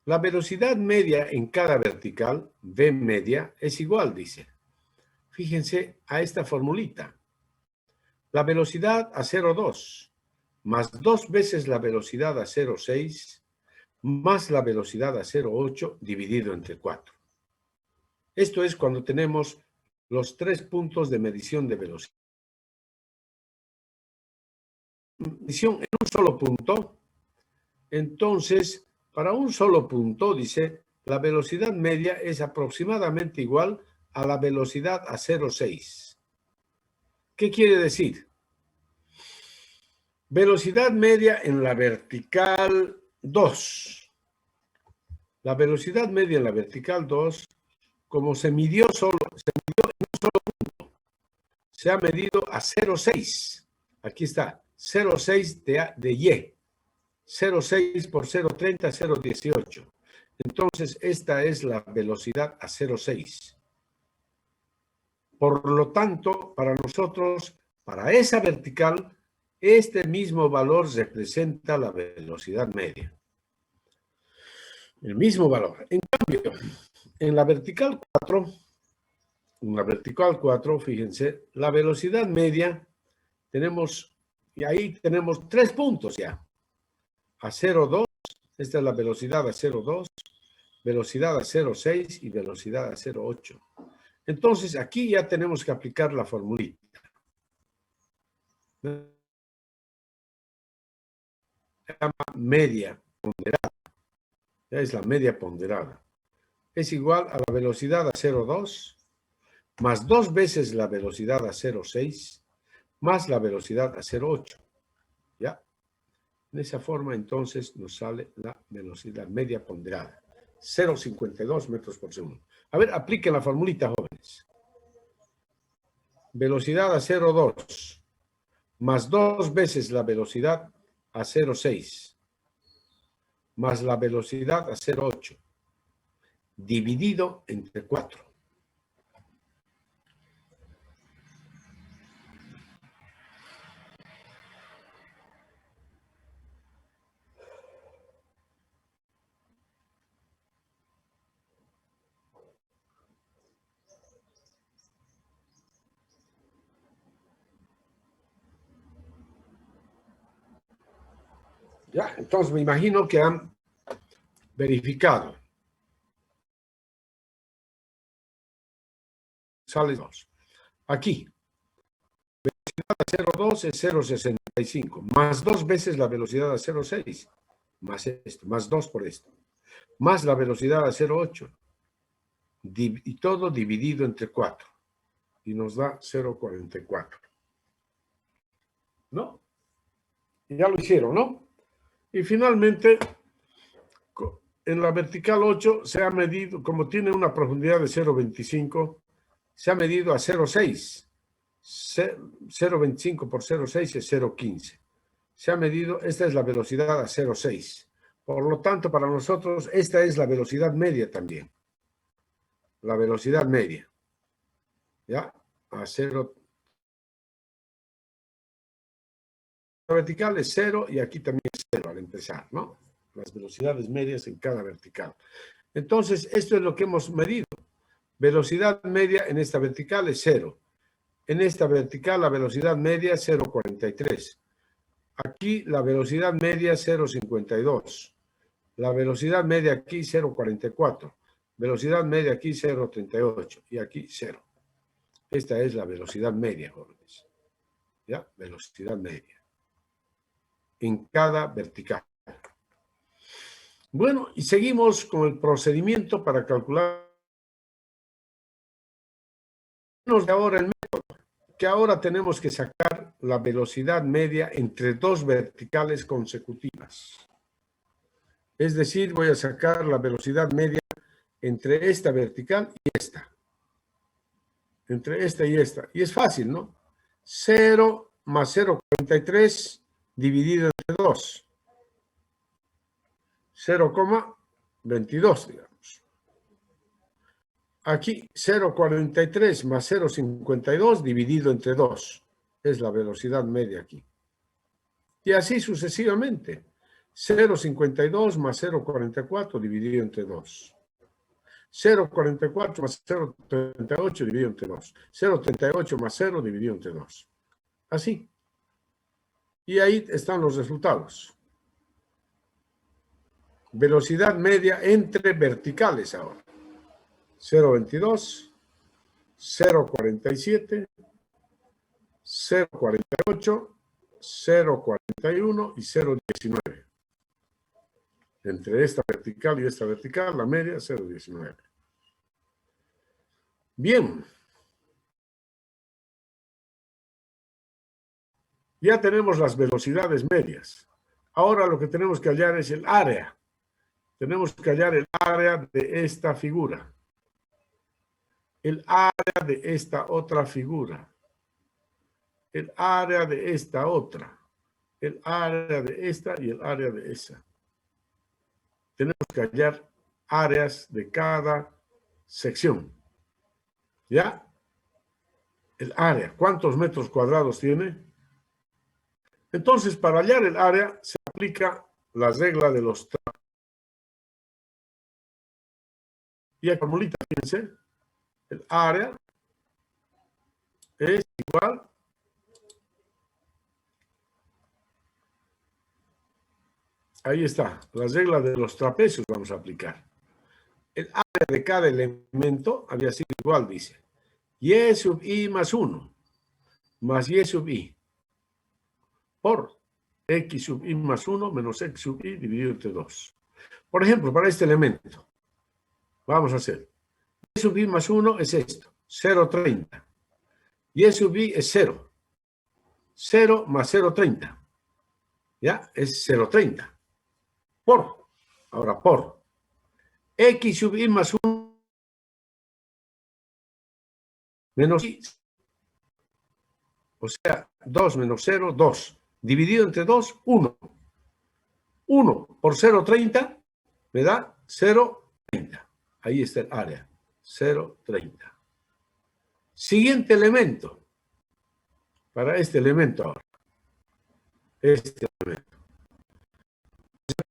La velocidad media en cada vertical, V media, es igual, dice. Fíjense a esta formulita. La velocidad a 0,2 más 2 veces la velocidad a 0,6 más la velocidad a 0,8 dividido entre 4. Esto es cuando tenemos los 3 puntos de medición de velocidad. Medición en un solo punto. Entonces, para un solo punto, dice, la velocidad media es aproximadamente igual a la velocidad a 0,6. ¿Qué quiere decir? Velocidad media en la vertical 2. La velocidad media en la vertical 2, como se midió en un solo punto, se ha medido a 0,6. Aquí está, 0,6 de Y. 0,6 por 0,30, 0,18. Entonces, esta es la velocidad a 0,6. Por lo tanto, para nosotros, para esa vertical, este mismo valor representa la velocidad media. El mismo valor. En cambio, en la vertical 4, fíjense, la velocidad media tenemos, y ahí tenemos 3 puntos ya. A 0,2, esta es la velocidad a 0,2, velocidad a 0,6 y velocidad a 0,8. Entonces, aquí ya tenemos que aplicar la formulita. Se llama media ponderada. Ya es la media ponderada. Es igual a la velocidad a 0,2 más 2 veces la velocidad a 0,6 más la velocidad a 0,8. ¿Ya? De esa forma, entonces, nos sale la velocidad media ponderada. 0,52 metros por segundo. A ver, apliquen la formulita, jóvenes. Velocidad a 0,2 más 2 veces la velocidad a 0,6 más la velocidad a 0,8 dividido entre 4. Ya, entonces me imagino que han verificado. Sale 2. Aquí, velocidad a 0,2 es 0,65, más 2 veces la velocidad a 0,6, más esto, más 2 por esto, más la velocidad a 0,8, y todo dividido entre 4, y nos da 0,44. ¿No? Ya lo hicieron, ¿no? Y finalmente, en la vertical 8 se ha medido, como tiene una profundidad de 0,25, se ha medido a 0,6. 0,25 por 0,6 es 0,15. Se ha medido, esta es la velocidad a 0,6. Por lo tanto, para nosotros, esta es la velocidad media también. La velocidad media. ¿Ya? A 0. La vertical es 0 y aquí también es 0 al empezar, ¿no? Las velocidades medias en cada vertical. Entonces, esto es lo que hemos medido. Velocidad media en esta vertical es 0. En esta vertical la velocidad media es 0,43. Aquí la velocidad media es 0,52. La velocidad media aquí 0,44. Velocidad media aquí 0,38. Y aquí 0. Esta es la velocidad media, jóvenes. ¿Ya? Velocidad media. En cada vertical. Bueno, y seguimos con el procedimiento para calcular ahora el método, que ahora tenemos que sacar la velocidad media entre dos verticales consecutivas. Es decir, voy a sacar la velocidad media entre esta vertical y esta. Entre esta y esta. Y es fácil, ¿no? 0 más 0,43 dividido entre 2. 0,22, digamos. Aquí 0,43 más 0,52 dividido entre 2. Es la velocidad media aquí. Y así sucesivamente. 0,52 más 0,44 dividido entre 2. 0,44 más 0,38 dividido entre 2. 0,38 más 0 dividido entre 2. Así. Y ahí están los resultados. Velocidad media entre verticales ahora. 0,22, 0,47, 0,48, 0,41 y 0,19. Entre esta vertical y esta vertical, la media 0,19. Bien. Ya tenemos las velocidades medias. Ahora lo que tenemos que hallar es el área. Tenemos que hallar el área de esta figura. El área de esta otra figura. El área de esta otra. El área de esta y el área de esa. Tenemos que hallar áreas de cada sección. ¿Ya? El área. ¿Cuántos metros cuadrados tiene? Entonces, para hallar el área, se aplica la regla de los trapecios. Y la formulita, fíjense, el área es igual ahí está, la regla de los trapecios vamos a aplicar. El área de cada elemento había sido igual, dice. Y sub i más 1 más y sub i por x sub i más 1 menos x sub i dividido entre 2. Por ejemplo, para este elemento, vamos a hacer y sub i más 1 es esto, 0,30. Y sub i es 0. 0 más 0,30. ¿Ya? Es 0,30. Por. Ahora, por. X sub i más 1 menos i. O sea, 2 menos 0, 2. Dividido entre 2, 1. 1 por 0,30 me da 0,30. Ahí está el área. 0,30. Siguiente elemento. Para este elemento ahora. Este elemento.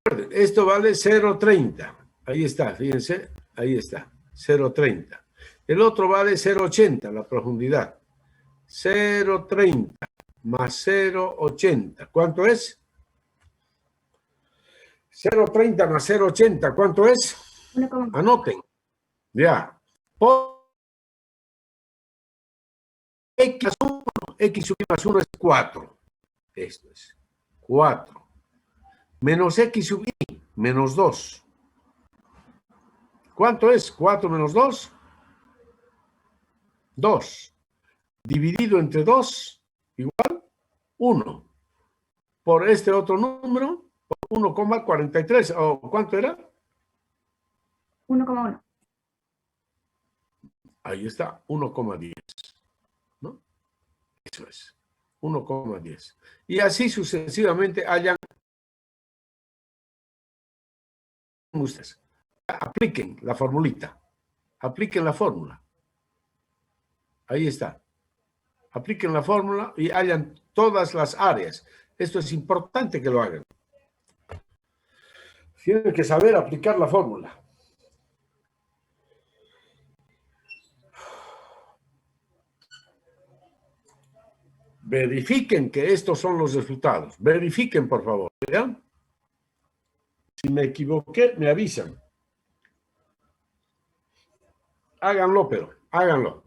Recuerden, esto vale 0,30. Ahí está, fíjense. Ahí está. 0,30. El otro vale 0,80, la profundidad. 0,30 más 0,80. ¿Cuánto es? 0,30 más 0,80. ¿Cuánto es? Anoten. Ya. Por X más 1, X sub i más 1 es 4. Esto es 4. Menos X sub i, menos 2. ¿Cuánto es? 4 menos 2. 2. Dividido entre 2, igual 1. Por este otro número, 1,43. ¿O cuánto era? 1,1. Ahí está, 1,10. ¿No? Eso es, 1,10. Y así sucesivamente hayan ustedes. Apliquen la formulita. Apliquen la fórmula. Ahí está. Apliquen la fórmula y hayan todas las áreas. Esto es importante que lo hagan. Tienen que saber aplicar la fórmula. Verifiquen que estos son los resultados. Verifiquen, por favor. ¿Ya? Si me equivoqué, me avisan. Háganlo, pero háganlo.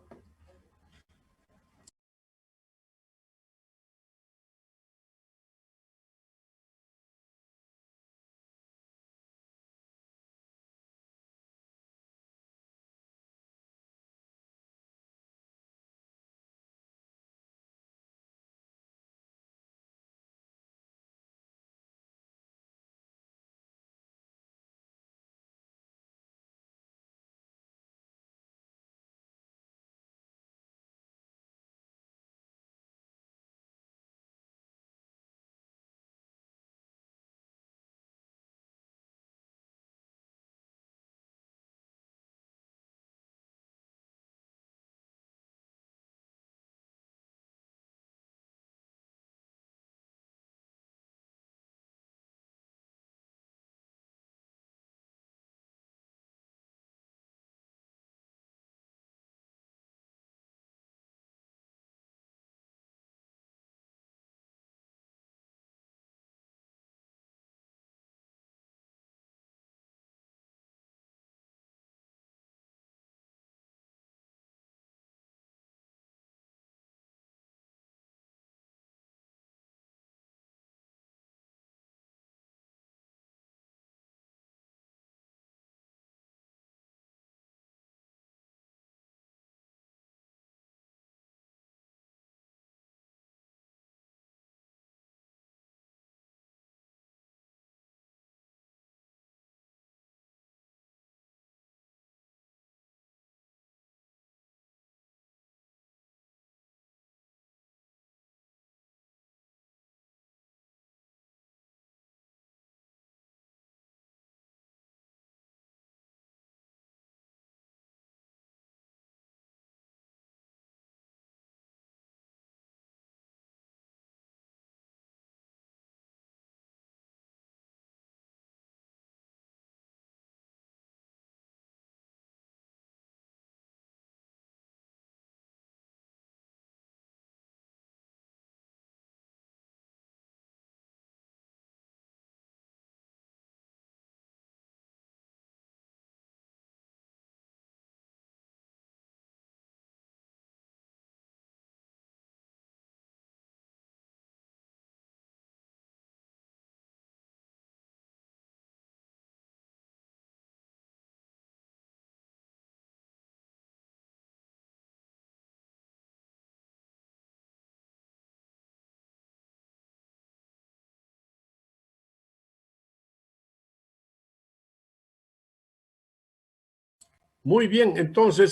Muy bien, entonces,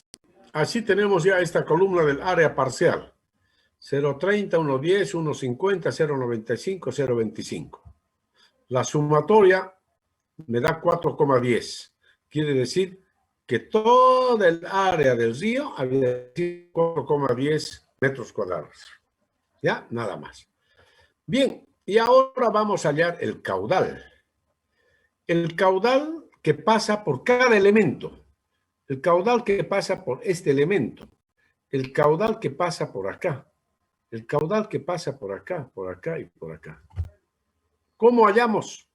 así tenemos ya esta columna del área parcial. 0,30, 1,10, 1,50, 0,95, 0,25. La sumatoria me da 4,10. Quiere decir que toda el área del río había 4,10 metros cuadrados. ¿Ya? Nada más. Bien, y ahora vamos a hallar el caudal. El caudal que pasa por cada elemento. El caudal que pasa por este elemento. El caudal que pasa por acá. El caudal que pasa por acá y por acá. ¿Cómo hallamos?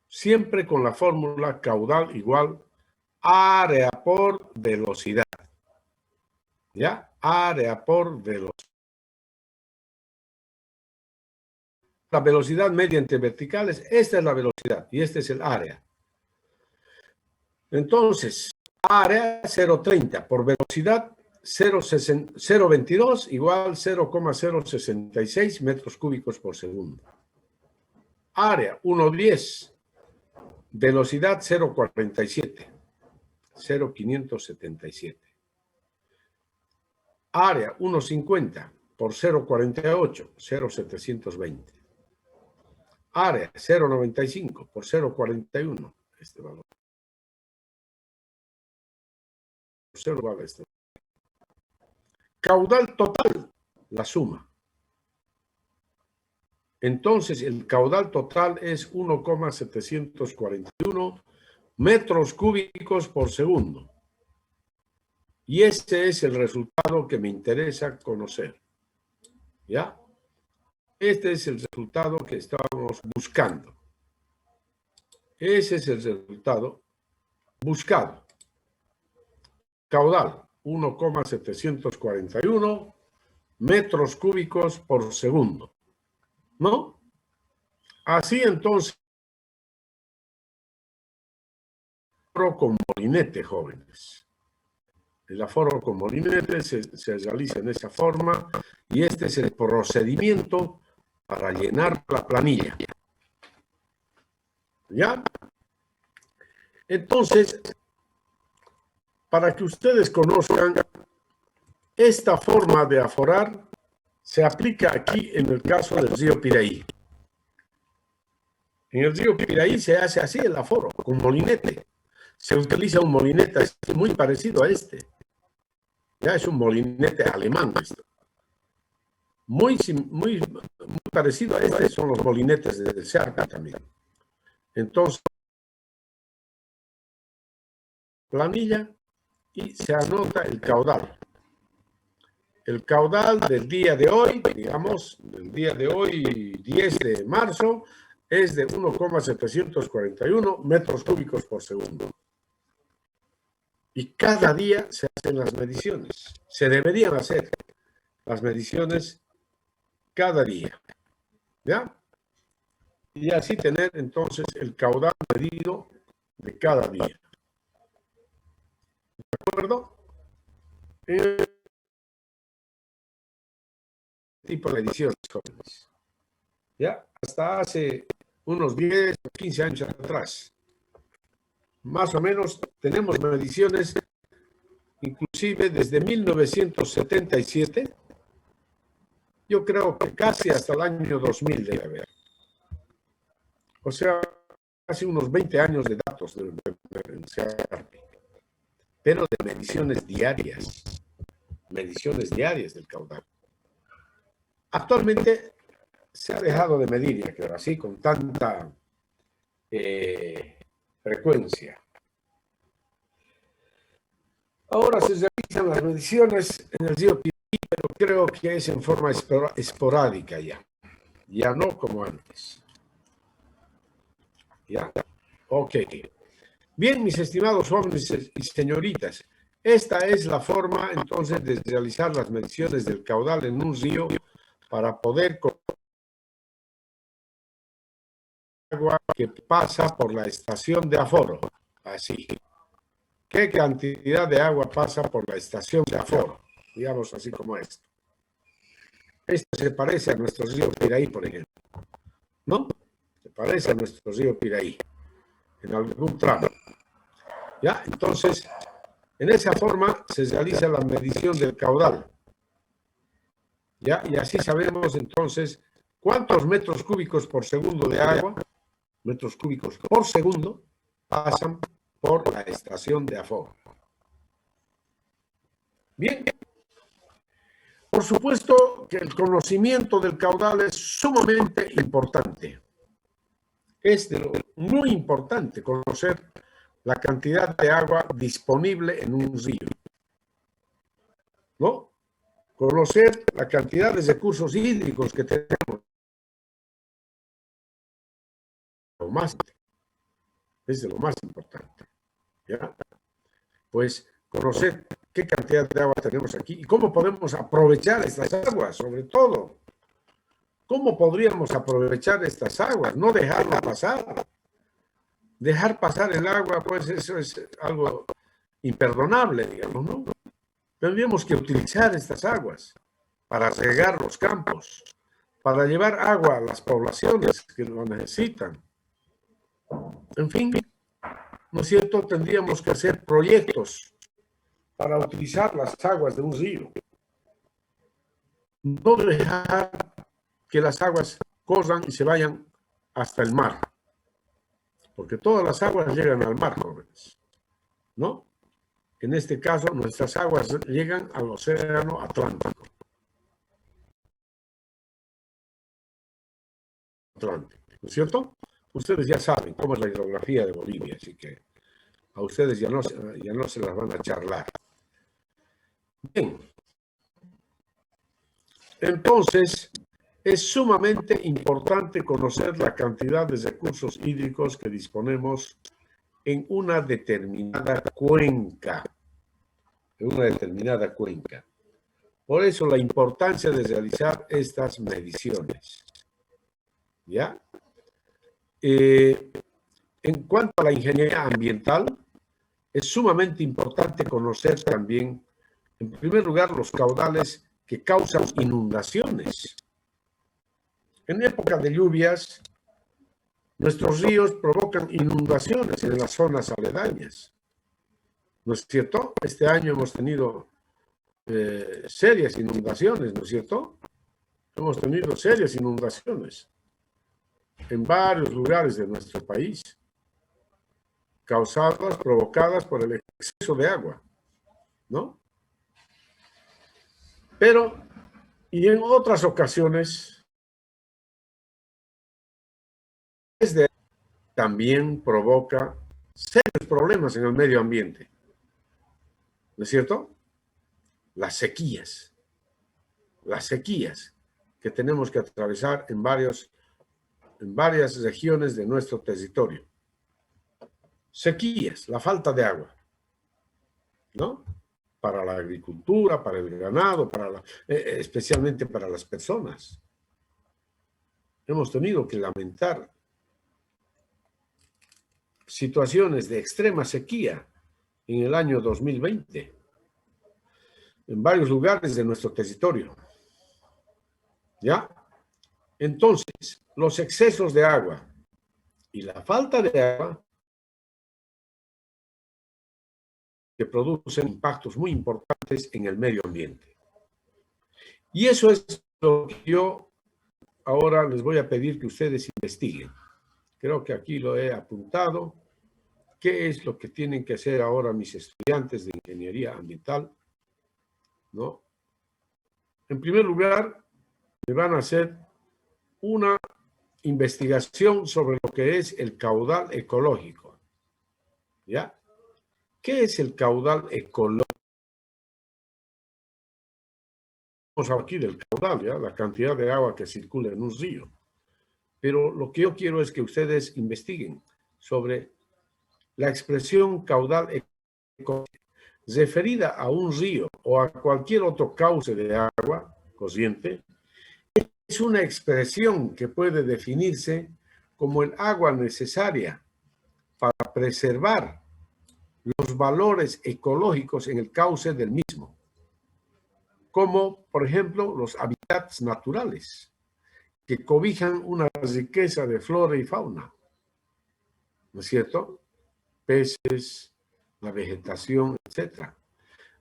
Siempre con la fórmula caudal igual área por velocidad. ¿Ya? Área por velocidad. La velocidad media entre verticales, esta es la velocidad y este es el área. Entonces, área 0,30 por velocidad 0,22 igual 0,066 metros cúbicos por segundo. Área 1,10, velocidad 0,47, 0,577. Área 1,50 por 0,48, 0,720. Área 0,95 por 0,41, este valor. 0 vale este. Caudal total, la suma. Entonces, el caudal total es 1,741 metros cúbicos por segundo. Y ese es el resultado que me interesa conocer. ¿Ya? Este es el resultado que estábamos buscando. Ese es el resultado buscado. Caudal, 1,741 metros cúbicos por segundo. ¿No? Así entonces, aforo con molinete, jóvenes. El aforo con molinete se realiza en esa forma y este es el procedimiento para llenar la planilla. ¿Ya? Entonces, para que ustedes conozcan, esta forma de aforar se aplica aquí en el caso del río Piraí. En el río Piraí se hace así el aforo, con molinete. Se utiliza un molinete muy parecido a este. Ya es un molinete alemán esto. Muy parecido a este son los molinetes de Sharp también. Entonces, planilla y se anota el caudal. El caudal del día de hoy, digamos, del día de hoy, 10 de marzo, es de 1,741 metros cúbicos por segundo. Y cada día se hacen las mediciones. Se deberían hacer las mediciones cada día. ¿Ya? Y así tener entonces el caudal medido de cada día. ¿De acuerdo? Tipo de ediciones, jóvenes. ¿Ya? Hasta hace unos 10 o 15 años atrás. Más o menos tenemos mediciones, inclusive desde 1977, yo creo que casi hasta el año 2000 debe haber. O sea, casi unos 20 años de datos pero de mediciones diarias del caudal. Actualmente se ha dejado de medir, ya que ahora sí, con tanta frecuencia. Ahora se realizan las mediciones en el río Piraí, pero creo que es en forma esporádica ya. Ya no como antes. ¿Ya? Ok. Bien, mis estimados jóvenes y señoritas, esta es la forma entonces de realizar las mediciones del caudal en un río para poder agua que pasa por la estación de aforo. Así. ¿Qué cantidad de agua pasa por la estación de aforo? Digamos así como esto. Este se parece a nuestro río Piraí, por ejemplo. ¿No? Se parece a nuestro río Piraí. En algún tramo. ¿Ya? Entonces, en esa forma se realiza la medición del caudal. ¿Ya? Y así sabemos entonces cuántos metros cúbicos por segundo de agua, metros cúbicos por segundo, pasan por la estación de aforo. Bien. Por supuesto que el conocimiento del caudal es sumamente importante. Es muy importante conocer la cantidad de agua disponible en un río. ¿No? Conocer la cantidad de recursos hídricos que tenemos. Es de lo más importante. ¿Ya? Pues conocer qué cantidad de agua tenemos aquí y cómo podemos aprovechar estas aguas, sobre todo. ¿Cómo podríamos aprovechar estas aguas? No dejarlo pasar. Dejar pasar el agua, pues eso es algo imperdonable, digamos, ¿no? Tendríamos que utilizar estas aguas para regar los campos, para llevar agua a las poblaciones que lo necesitan. En fin, ¿no es cierto? Tendríamos que hacer proyectos para utilizar las aguas de un río. No dejar que las aguas corran y se vayan hasta el mar. Porque todas las aguas llegan al mar, jóvenes. ¿No? En este caso, nuestras aguas llegan al océano Atlántico. ¿No es cierto? Ustedes ya saben cómo es la hidrografía de Bolivia, así que a ustedes ya no se las van a charlar. Bien. Entonces, Es sumamente importante conocer la cantidad de recursos hídricos que disponemos en una determinada cuenca. Por eso la importancia de realizar estas mediciones. ¿Ya? En cuanto a la ingeniería ambiental, es sumamente importante conocer también, en primer lugar, los caudales que causan inundaciones. En época de lluvias, nuestros ríos provocan inundaciones en las zonas aledañas. ¿No es cierto? Este año hemos tenido serias inundaciones, ¿no es cierto? Hemos tenido serias inundaciones en varios lugares de nuestro país, provocadas por el exceso de agua, ¿no? Pero, y en otras ocasiones, también provoca serios problemas en el medio ambiente, ¿no es cierto? Las sequías que tenemos que atravesar en varias regiones de nuestro territorio. Sequías, la falta de agua, ¿no? Para la agricultura, para el ganado, especialmente para las personas. Hemos tenido que lamentar situaciones de extrema sequía en el año 2020 en varios lugares de nuestro territorio. ¿Ya? Entonces, los excesos de agua y la falta de agua que producen impactos muy importantes en el medio ambiente. Y eso es lo que yo ahora les voy a pedir que ustedes investiguen. Creo que aquí lo he apuntado. ¿Qué es lo que tienen que hacer ahora mis estudiantes de ingeniería ambiental? ¿No? En primer lugar, me van a hacer una investigación sobre lo que es el caudal ecológico. ¿Ya? ¿Qué es el caudal ecológico? Hablamos aquí del caudal, ¿ya? La cantidad de agua que circula en un río. Pero lo que yo quiero es que ustedes investiguen sobre la expresión caudal ecológico referida a un río o a cualquier otro cauce de agua corriente. Es una expresión que puede definirse como el agua necesaria para preservar los valores ecológicos en el cauce del mismo, como por ejemplo los hábitats naturales que cobijan una riqueza de flora y fauna, ¿no es cierto? Peces, la vegetación, etc.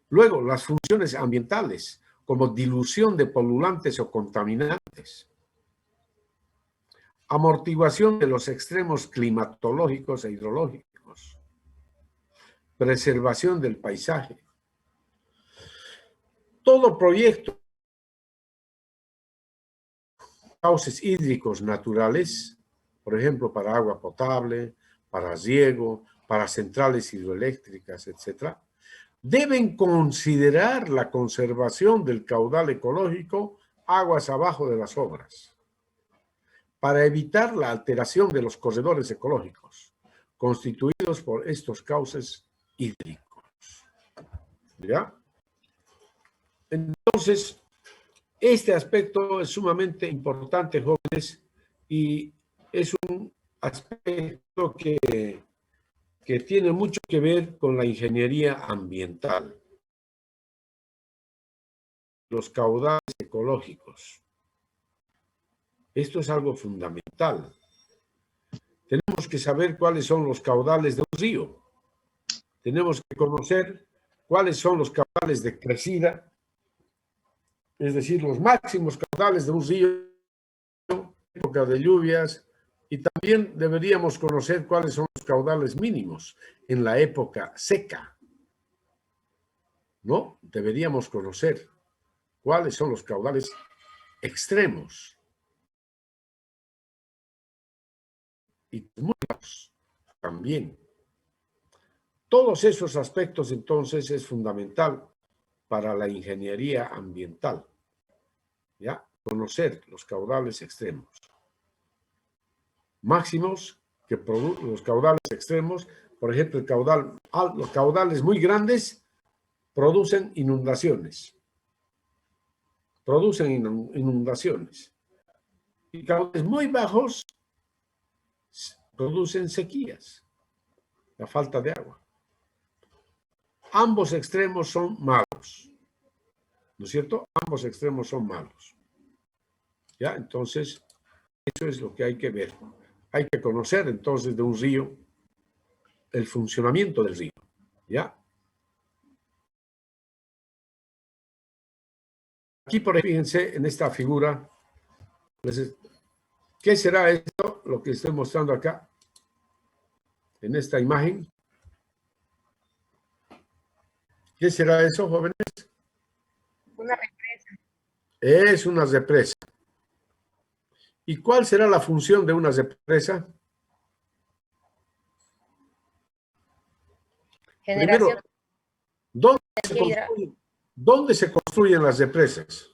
Luego, las funciones ambientales, como dilución de polulantes o contaminantes, amortiguación de los extremos climatológicos e hidrológicos, preservación del paisaje. Todo proyecto de cauces hídricos naturales, por ejemplo, para agua potable, para riego, para centrales hidroeléctricas, etc., deben considerar la conservación del caudal ecológico aguas abajo de las obras, para evitar la alteración de los corredores ecológicos constituidos por estos cauces hídricos. ¿Ya? Entonces, este aspecto es sumamente importante, jóvenes, y es un aspecto que tiene mucho que ver con la ingeniería ambiental. Los caudales ecológicos. Esto es algo fundamental. Tenemos que saber cuáles son los caudales de un río. Tenemos que conocer cuáles son los caudales de crecida, es decir, los máximos caudales de un río en época de lluvias, y también deberíamos conocer cuáles son los caudales mínimos en la época seca. ¿No? Deberíamos conocer cuáles son los caudales extremos. Y muy bajos también. Todos esos aspectos, entonces, es fundamental para la ingeniería ambiental. ¿Ya? conocer los caudales extremos. Máximos que los caudales extremos, por ejemplo, los caudales muy grandes producen inundaciones. Y caudales muy bajos producen sequías, la falta de agua. Ambos extremos son malos, ¿no es cierto? Ambos extremos son malos. ¿Ya? Entonces, eso es lo que hay que ver. Hay que conocer entonces de un río el funcionamiento del río. ¿Ya? Aquí, por ejemplo, fíjense en esta figura. ¿Qué será esto? Lo que estoy mostrando acá, en esta imagen. ¿Qué será eso, jóvenes? Una represa. Es una represa. ¿Y cuál será la función de una represa? Generación. Primero, ¿dónde se construyen las represas?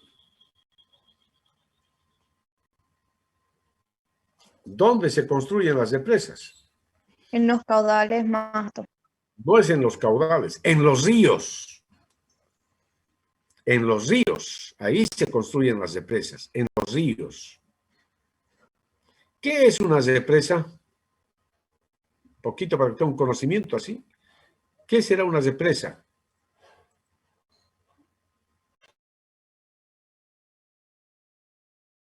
¿Dónde se construyen las represas? En los caudales más altos. No es en los caudales, en los ríos. En los ríos, ahí se construyen las represas, en los ríos. ¿Qué es una represa? Un poquito para que tenga un conocimiento así. ¿Qué será una represa?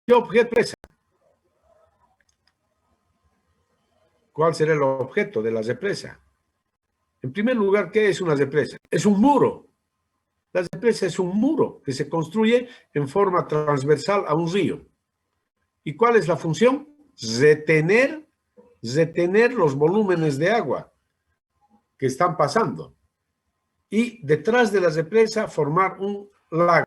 ¿Qué objeto es? ¿Cuál será el objeto de la represa? En primer lugar, ¿qué es una represa? Es un muro. La represa es un muro que se construye en forma transversal a un río. ¿Y cuál es la función? Retener los volúmenes de agua que están pasando. Y detrás de la represa formar un lago.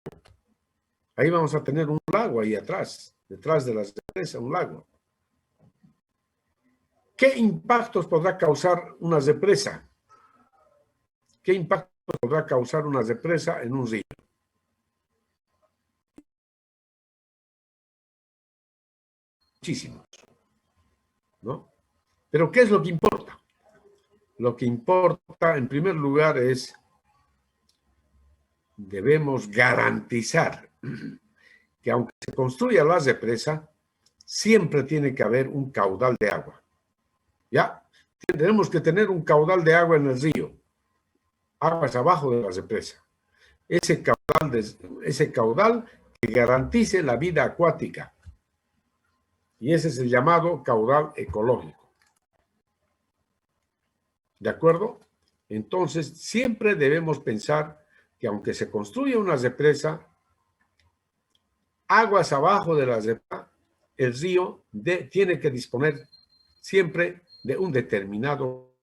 Ahí vamos a tener un lago ahí atrás, detrás de la represa, un lago. ¿Qué impactos podrá causar una represa? ¿Qué impacto podrá causar una represa en un río? Muchísimos, ¿no? Pero ¿qué es lo que importa? Lo que importa, en primer lugar, es debemos garantizar que aunque se construya la represa, siempre tiene que haber un caudal de agua. ¿Ya? Tenemos que tener un caudal de agua en el río, aguas abajo de la represa. Ese caudal que garantice la vida acuática. Y ese es el llamado caudal ecológico. ¿De acuerdo? Entonces, siempre debemos pensar que aunque se construya una represa, aguas abajo de la represa, el río tiene que disponer siempre de un determinado.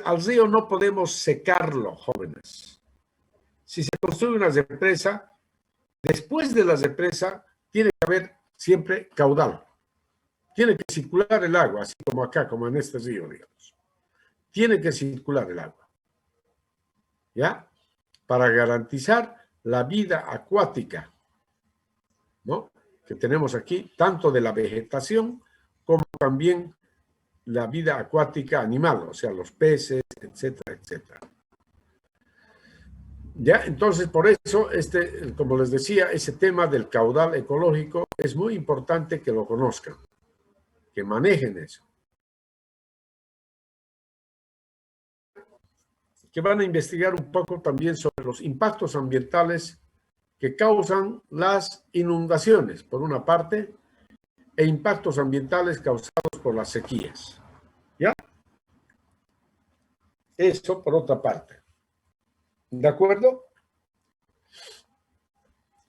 Al río no podemos secarlo, jóvenes. Si se construye una represa, después de la represa tiene que haber siempre caudal. Tiene que circular el agua, así como acá, como en este río, digamos. Tiene que circular el agua. ¿Ya? Para garantizar la vida acuática, ¿no? Que tenemos aquí, tanto de la vegetación como también la vida acuática animal, o sea, los peces, etcétera, etcétera. Ya, entonces, por eso, como les decía, ese tema del caudal ecológico es muy importante que lo conozcan, que manejen eso. Que van a investigar un poco también sobre los impactos ambientales que causan las inundaciones, por una parte, e impactos ambientales causados por las sequías. ¿Ya? Eso por otra parte. ¿De acuerdo?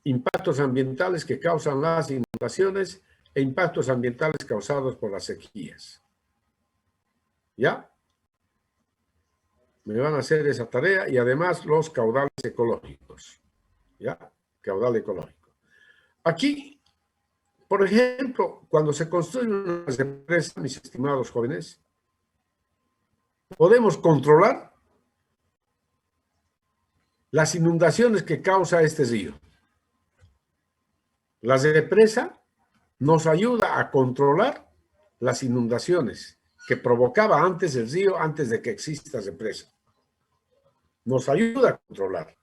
Impactos ambientales que causan las inundaciones e impactos ambientales causados por las sequías. ¿Ya? Me van a hacer esa tarea y además los caudales ecológicos. ¿Ya? Caudal ecológico. Aquí, por ejemplo, cuando se construye una represa, mis estimados jóvenes, podemos controlar las inundaciones que causa este río. La represa nos ayuda a controlar las inundaciones que provocaba antes el río, antes de que exista represa. Nos ayuda a controlar.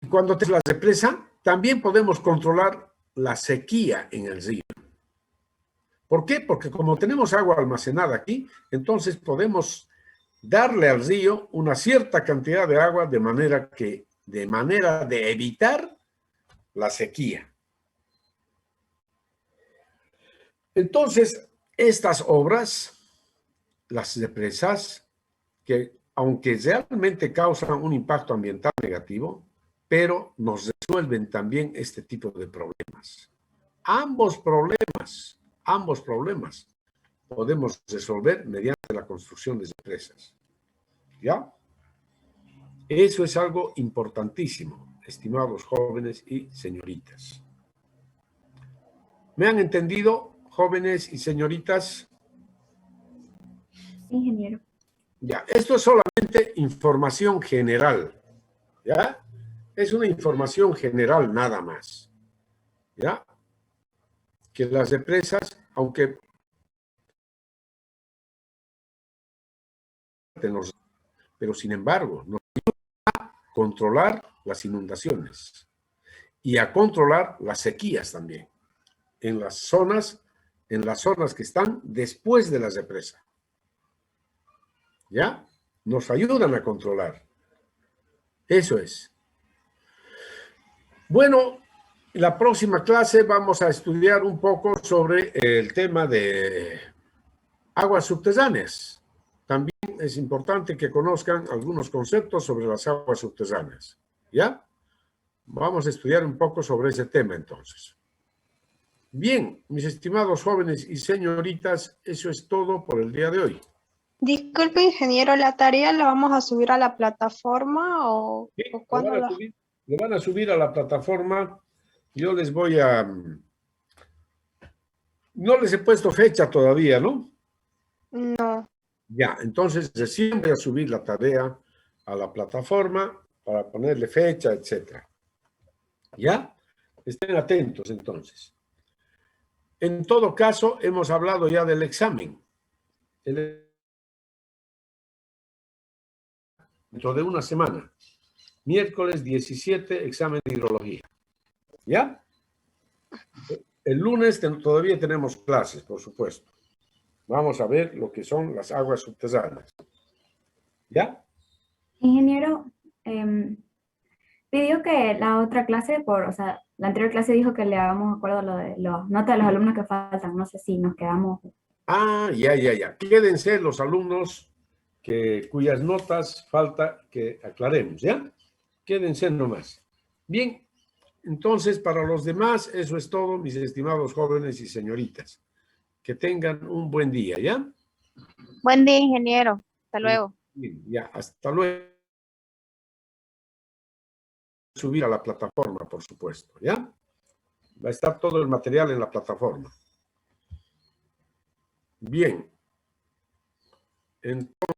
Y cuando tenemos la represa, también podemos controlar la sequía en el río. ¿Por qué? Porque como tenemos agua almacenada aquí, entonces podemos darle al río una cierta cantidad de agua de manera de evitar la sequía. Entonces, estas obras, las represas, que aunque realmente causan un impacto ambiental negativo, pero nos resuelven también este tipo de problemas. Ambos problemas podemos resolver mediante la construcción de represas. ¿Ya? Eso es algo importantísimo, estimados jóvenes y señoritas. ¿Me han entendido, jóvenes y señoritas? Ingeniero. Ya, esto es solamente información general. ¿Ya? Es una información general nada más. ¿Ya? Que las represas, aunque pero sin embargo, nos ayuda a controlar las inundaciones y a controlar las sequías también en las zonas que están después de la represa. ¿Ya? Nos ayudan a controlar. Eso es. Bueno, en la próxima clase vamos a estudiar un poco sobre el tema de aguas subterráneas. También es importante que conozcan algunos conceptos sobre las aguas subterráneas. ¿Ya? Vamos a estudiar un poco sobre ese tema entonces. Bien, mis estimados jóvenes y señoritas, eso es todo por el día de hoy. Disculpe, ingeniero, ¿la tarea la vamos a subir a la plataforma o Sí, cuándo la...? lo van a subir a la plataforma. Yo les voy a... No les he puesto fecha todavía, ¿no? No. Ya, entonces recién voy a subir la tarea a la plataforma para ponerle fecha, etcétera. ¿Ya? Estén atentos entonces. En todo caso, hemos hablado ya del examen. Dentro de una semana. Miércoles 17, examen de hidrología. ¿Ya? El lunes todavía tenemos clases, por supuesto. Vamos a ver lo que son las aguas subterráneas. ¿Ya? Ingeniero, pidió que la otra clase, o sea, la anterior clase dijo que le hagamos acuerdo a lo de las notas de los alumnos que faltan. No sé si nos quedamos. Ah, ya. Quédense los alumnos cuyas notas falta que aclaremos, ¿ya? Quédense nomás. Bien, entonces para los demás, eso es todo, mis estimados jóvenes y señoritas. Que tengan un buen día, ¿ya? Buen día, ingeniero. Hasta luego. Bien, ya, hasta luego. Subir a la plataforma, por supuesto, ¿ya? Va a estar todo el material en la plataforma. Bien. Entonces,